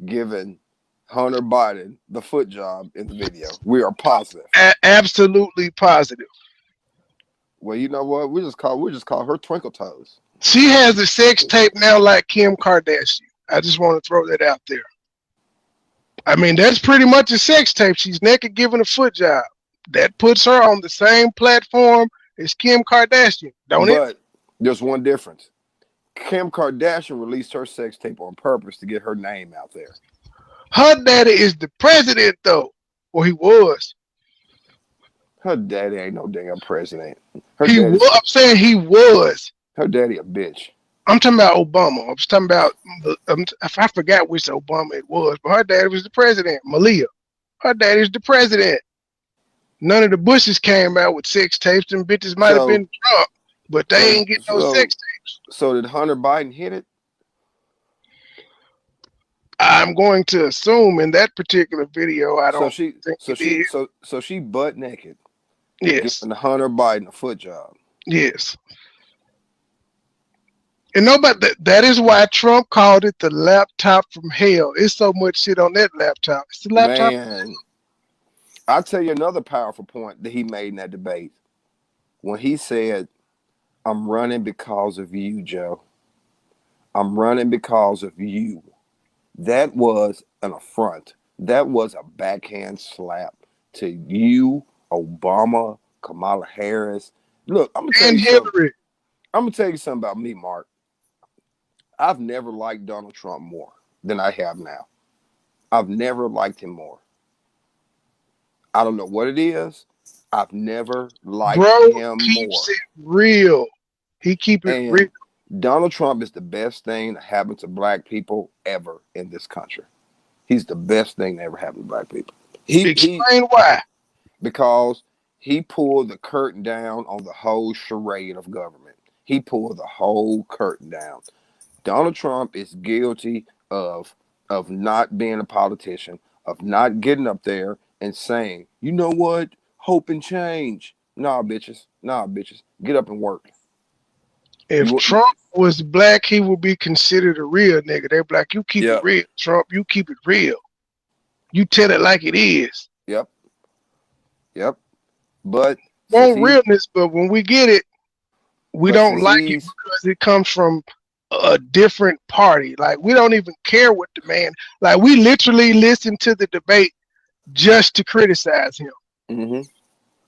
giving Hunter Biden the foot job in the video. We are positive. Absolutely positive. Well, you know what? We just call her Twinkle Toes. She has a sex tape now like Kim Kardashian. I just want to throw that out there. I mean, that's pretty much a sex tape. She's naked giving a foot job. That puts her on the same platform as Kim Kardashian, don't it? But there's one difference. Kim Kardashian released her sex tape on purpose to get her name out there. Her daddy is the president, though. Well, he was. Her daddy ain't no damn president. Her He daddy, was. I'm saying he was. her daddy a bitch. I'm talking about Obama. I was talking about, I forgot which Obama it was, but her daddy was the president. Malia. Her daddy's the president. None of the Bushes came out with sex tapes. Them bitches might have been Trump, but they ain't get no sex tapes. So did Hunter Biden hit it? I'm going to assume in that particular video, I don't think he did. So she butt naked. Yes. Giving Hunter Biden a foot job. Yes. And nobody that is why Trump called it the laptop from hell. It's so much shit on that laptop. It's the laptop. Man, I'll tell you another powerful point that he made in that debate. When he said, I'm running because of you, Joe. I'm running because of you. That was an affront. That was a backhand slap to you, Obama, Kamala Harris. Look, I'm gonna tell you something about me, Mark. I've never liked Donald Trump more than I have now. I've never liked him more. I don't know what it is. I've never liked him keeps more. It real. He keep it real. Donald Trump is the best thing that happened to black people ever in this country. He's the best thing that ever happened to black people. Explain why. Because he pulled the curtain down on the whole charade of government. He pulled the whole curtain down. Donald Trump is guilty of not being a politician, of not getting up there and saying, you know what, hope and change. Nah, bitches. Get up and work. If Trump was black, he would be considered a real nigga. They're black. You keep it real, Trump. You keep it real. You tell it like it is. Yep. But realness, but when we get it, we don't like it because it comes from a different party. Like, we don't even care what the man, like, we literally listen to the debate just to criticize him. Mm-hmm.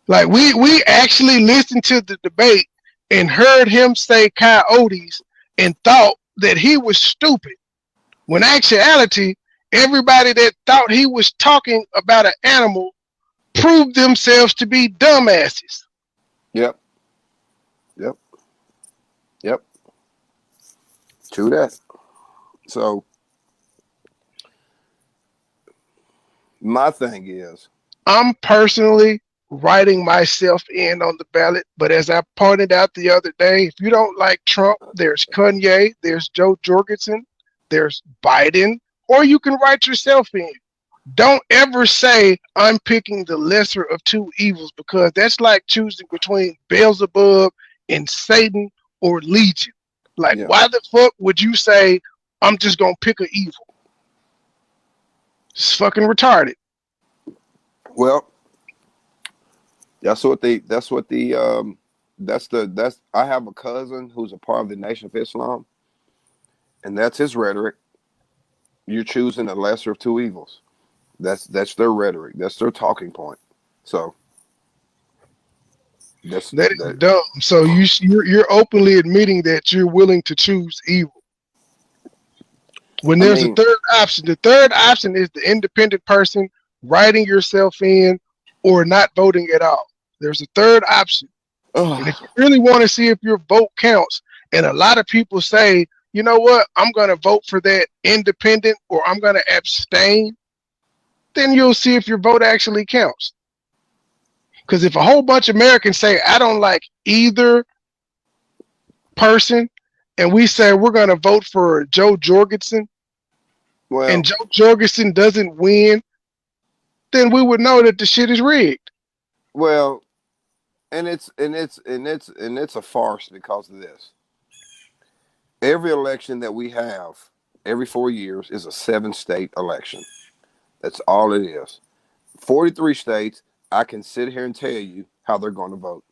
Like, we actually listened to the debate and heard him say coyotes and thought that he was stupid. When actuality, everybody that thought he was talking about an animal proved themselves to be dumbasses. Yep. True that. So my thing is, I'm personally writing myself in on the ballot, but as I pointed out the other day, if you don't like Trump, there's Kanye, there's Joe Jorgensen, there's Biden, or you can write yourself in. Don't ever say I'm picking the lesser of two evils, because that's like choosing between Beelzebub and Satan or Legion. Like, why the fuck would you say I'm just gonna pick an evil? It's fucking retarded. Well, that's what the I have a cousin who's a part of the Nation of Islam, and that's his rhetoric. You're choosing the lesser of two evils. That's their rhetoric. That's their talking point. So that's That is that. dumb. So you're openly admitting that you're willing to choose evil. When I there's a mean, third option, the third option is the independent person writing yourself in or not voting at all. There's a third option. And if you really want to see if your vote counts, and a lot of people say, you know what, I'm going to vote for that independent or I'm going to abstain, then you'll see if your vote actually counts. Because if a whole bunch of Americans say, I don't like either person, and we say we're going to vote for Joe Jorgensen, and Joe Jorgensen doesn't win, then we would know that the shit is rigged. Well, and it's a farce because of this. Every election that we have every 4 years is a 7-state election. That's all it is. 43 states. I can sit here and tell you how they're going to vote.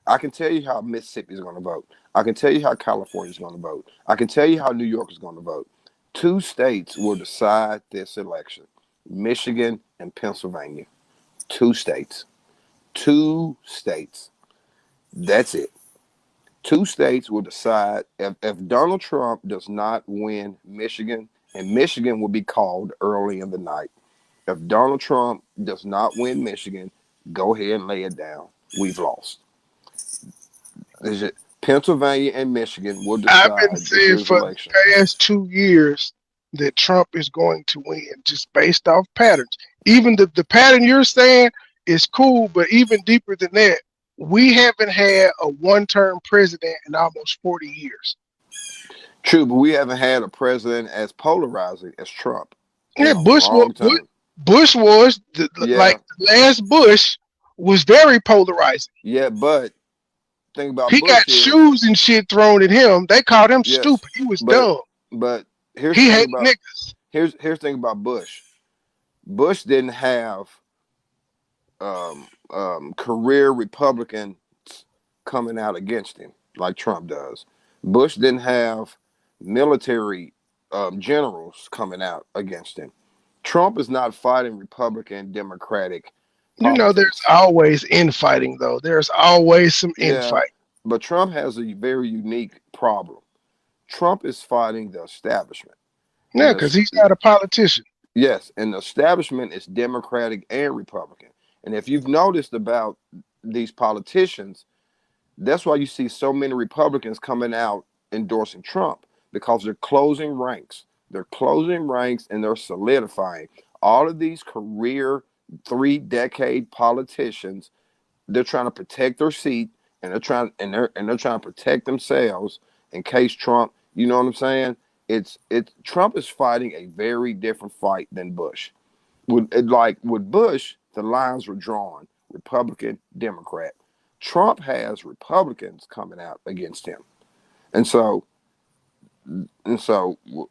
I can tell you how Mississippi is going to vote. I can tell you how California is going to vote. I can tell you how New York is going to vote. 2 states will decide this election: Michigan and Pennsylvania. 2 states. 2 states. That's it. 2 states will decide if Donald Trump does not win Michigan, and Michigan will be called early in the night. If Donald Trump does not win Michigan, go ahead and lay it down. We've lost. Pennsylvania and Michigan will decide. I've been saying for the past 2 years that Trump is going to win, just based off patterns. Even the pattern you're saying is cool, but even deeper than that, we haven't had a one-term president in almost 40 years. True, but we haven't had a president as polarizing as Trump. Yeah, Bush was like the last Bush was very polarizing. Yeah, but thing about he Bush got shoes and shit thrown at him. They called him stupid. He was dumb. But here's he the hated thing about niggas. Here's the thing about Bush. Bush didn't have career Republicans coming out against him like Trump does. Bush didn't have military generals coming out against him. Trump is not fighting Republican, Democratic politics. You know, there's always infighting, though. There's always some infighting. But Trump has a very unique problem. Trump is fighting the establishment. Yeah, because he's not a politician. Yes, and the establishment is Democratic and Republican. And if you've noticed about these politicians, that's why you see so many Republicans coming out endorsing Trump, because they're closing ranks. They're closing ranks and they're solidifying. All of these career 3-decade politicians, they're trying to protect their seat, and they're trying to protect themselves in case Trump, you know what I'm saying? Trump is fighting a very different fight than Bush. With Bush, the lines were drawn: Republican, Democrat. Trump has Republicans coming out against him, and so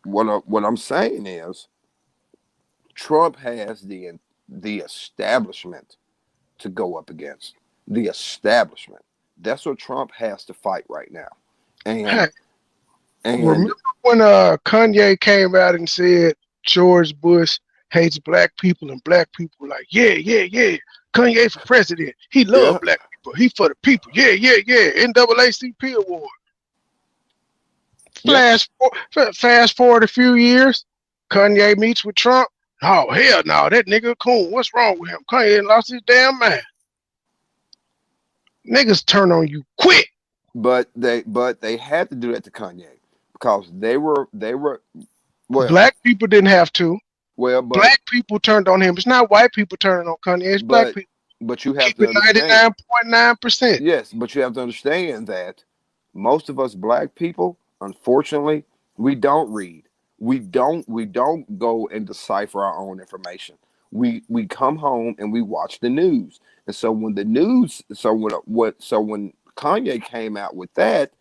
what I'm saying is, Trump has the establishment to go up against. The establishment. That's what Trump has to fight right now. And remember when Kanye came out and said George Bush hates black people, and black people were like, yeah, Kanye for president. He loves black people. He for the people. Yeah. NAACP award. Fast forward a few years, Kanye meets with Trump. Oh, hell no, that nigga coon. What's wrong with him? Kanye lost his damn mind. Niggas turn on you quick. But they had to do that to Kanye because they were black people didn't have to. Well, but black people turned on him. It's not white people turning on Kanye. It's black people. But you have to understand 99.9%. Yes, but you have to understand that most of us black people, unfortunately, we don't read. We don't go and decipher our own information. We come home and we watch the news. And so when when Kanye came out with that,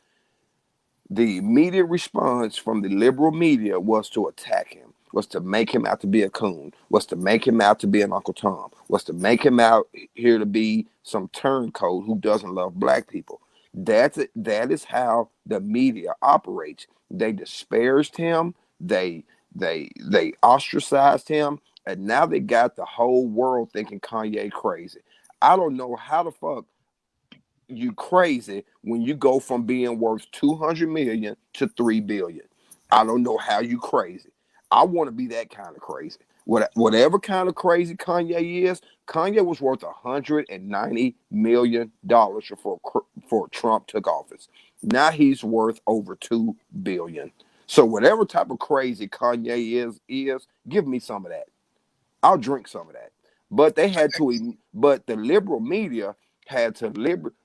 the immediate response from the liberal media was to attack him, was to make him out to be a coon, was to make him out to be an Uncle Tom, was to make him out here to be some turncoat who doesn't love black people. That is how the media operates. They disparaged him. They ostracized him, and now they got the whole world thinking Kanye crazy. I don't know how the fuck you crazy when you go from being worth 200 million to 3 billion. I don't know how you crazy. I want to be that kind of crazy. Whatever kind of crazy Kanye is, Kanye was worth $190 million before Trump took office. Now he's worth over 2 billion. So whatever type of crazy Kanye is, give me some of that. I'll drink some of that. But they had to, but the liberal media had to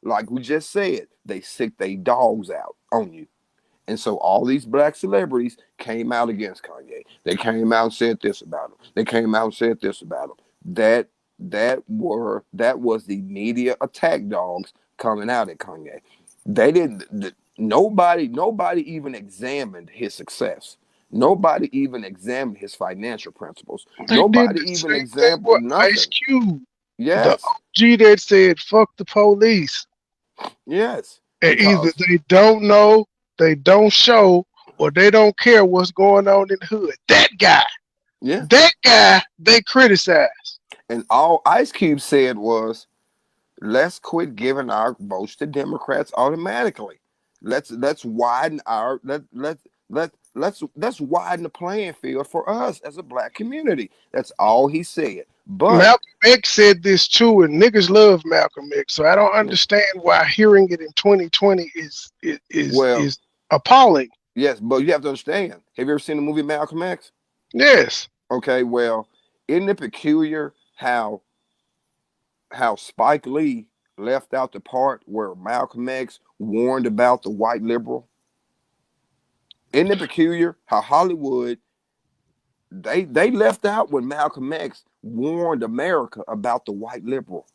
like we just said, they sick their dogs out on you. And so all these black celebrities came out against Kanye. They came out and said this about him. They came out and said this about him. That was the media attack dogs coming out at Kanye. They didn't. Nobody even examined his success. Nobody even examined his financial principles. They Nobody did the even same thing with examined nothing. Ice Cube, the Yes, OG that said "fuck the police," yes. and either Because they don't know, they don't show, or they don't care what's going on in the hood. yeah. That guy, they criticize. And all Ice Cube said was, let's quit giving our votes to Democrats automatically. Let's widen our let's widen the playing field for us as a black community. That's all he said. But Malcolm X said this too, and niggas love Malcolm X. So I don't understand why hearing it in 2020 well, is appalling. yes, but you have to understand. Have you ever seen the movie Malcolm X? Yes, Okay, well, isn't it peculiar how Spike Lee left out the part where Malcolm X warned about the white liberal? Isn't it peculiar how Hollywood they left out when Malcolm X warned America about the white liberal?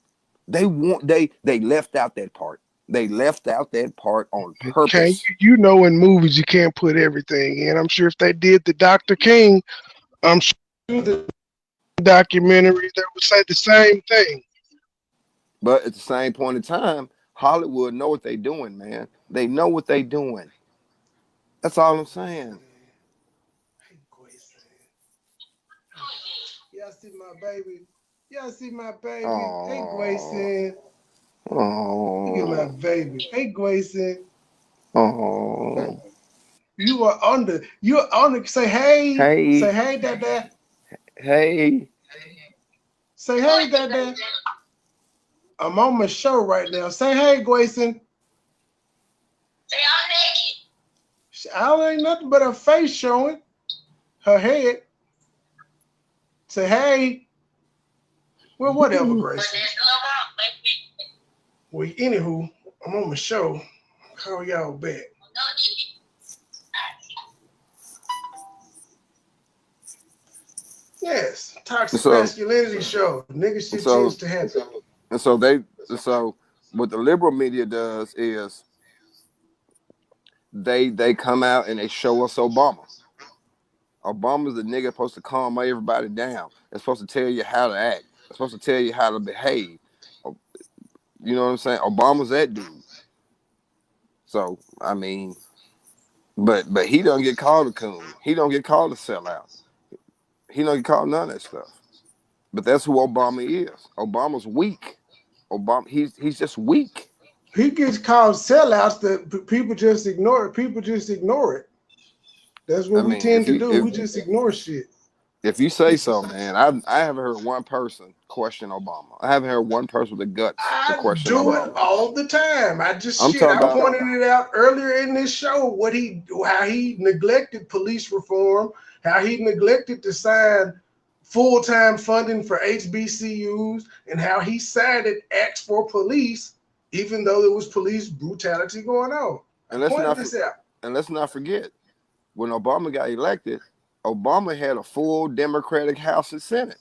They left out that part. They left out that part on can purpose. you know in movies you can't put everything in. I'm sure if they did the Dr. King, I'm sure the documentary they would say the same thing. But at the same point in time, Hollywood know what they doing, man. They know what they doing. That's all I'm saying. Y'all see my baby? Y'all see my baby? Hey, Oh, Grayson. Look at my oh, baby. Hey, Grayson. oh. You're on the, say hey. Say Hey, hey, dad. hey. Say hey, dad. I'm on my show right now. Say hey, Grayson. I ain't nothing but her face showing. Her head. Say hey. Well, whatever, Grayson. Well, anywho, I'm on my show. Call y'all back. Yes, toxic So, masculinity show. Nigga shit so, tends to happen. and so they, so what the liberal media does is they come out and they show us Obama. Obama's the nigga supposed to calm everybody down. They're supposed to tell you how to act. They're supposed to tell you how to behave. You know what I'm saying? Obama's that dude. So I mean, but he don't get called a coon. He don't get called a sellout. He don't get called none of that stuff. But that's who Obama is. Obama's weak. He's just weak. He gets called sellouts that people just ignore it. People just ignore it. That's I what we mean, tend to do. We just ignore shit. if you say so, man, I haven't heard one person question Obama. I haven't heard one person with the guts to I question do it Obama. all the time. I I'm talking about pointed it out earlier in this show how he neglected police reform, how he neglected to sign full-time funding for HBCUs, and how he cited acts for police, even though there was police brutality going on. and I pointed this out. let's not forget when Obama got elected, Obama had a full Democratic House and Senate.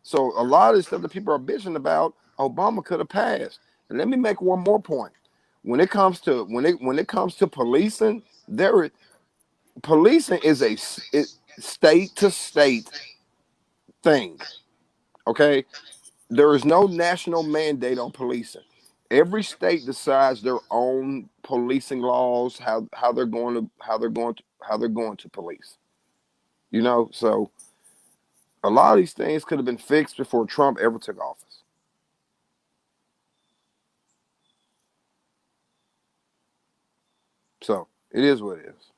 So a lot of the stuff that people are bitching about, Obama could have passed. And let me make one more point. When it comes to policing, policing is a state to state thing. Okay, there is no national mandate on policing. Every state decides their own policing laws, how they're going to police. You know, so a lot of these things could have been fixed before Trump ever took office. So it is what it is.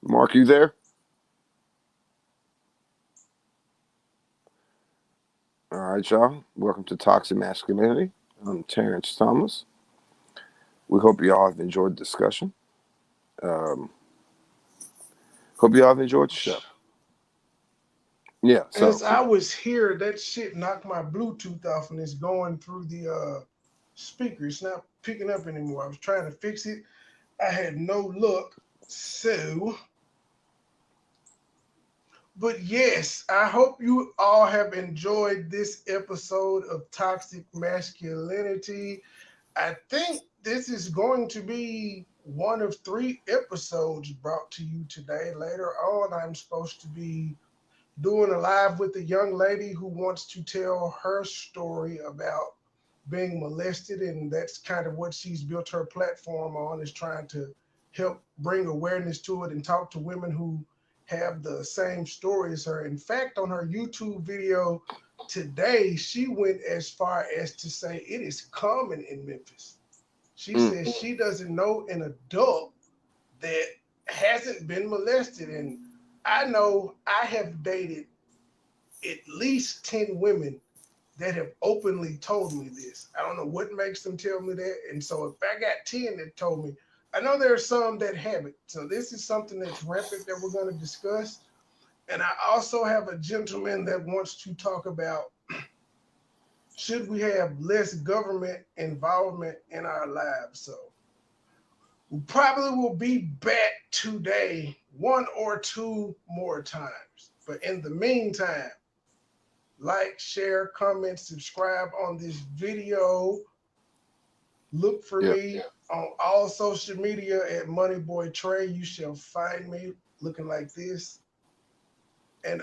Mark, you there? All right, y'all. Welcome to Toxic Masculinity. I'm Terrence Thomas. We hope you all have enjoyed the discussion. Hope you all have enjoyed the show. Yeah. So as I was here, that shit knocked my Bluetooth off and it's going through the speaker. It's not picking up anymore. I was trying to fix it. I had no luck. So, but yes, I hope you all have enjoyed this episode of Toxic Masculinity. I think this is going to be one of 3 episodes brought to you today. Later on, I'm supposed to be doing a live with a young lady who wants to tell her story about being molested, and that's kind of what she's built her platform on, is trying to help bring awareness to it and talk to women who have the same story as her. In fact, on her YouTube video today, she went as far as to say it is common in Memphis. She says she doesn't know an adult that hasn't been molested. And I know I have dated at least 10 women that have openly told me this. I don't know what makes them tell me that. And so if I got 10 that told me, I know there are some that haven't. So this is something that's rampant that we're going to discuss. And I also have a gentleman that wants to talk about, should we have less government involvement in our lives? So we probably will be back today 1 or 2 more times. But in the meantime, like, share, comment, subscribe on this video. Look for me on all social media at MONEYBOY Trey. You shall find me looking like this. And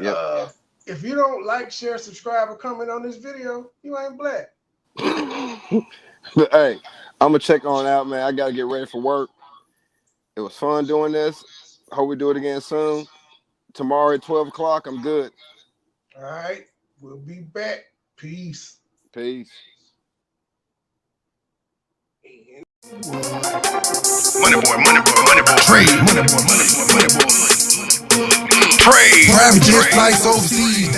if you don't like, share, subscribe, or comment on this video, you ain't black. But hey, I'm gonna check on out, man. I gotta get ready for work. It was fun doing this. Hope we do it again soon. Tomorrow at 12 o'clock, I'm good. All right, we'll be back. Peace. Peace. Moneyboy. Trade. Moneyboy. Travel just flights overseas.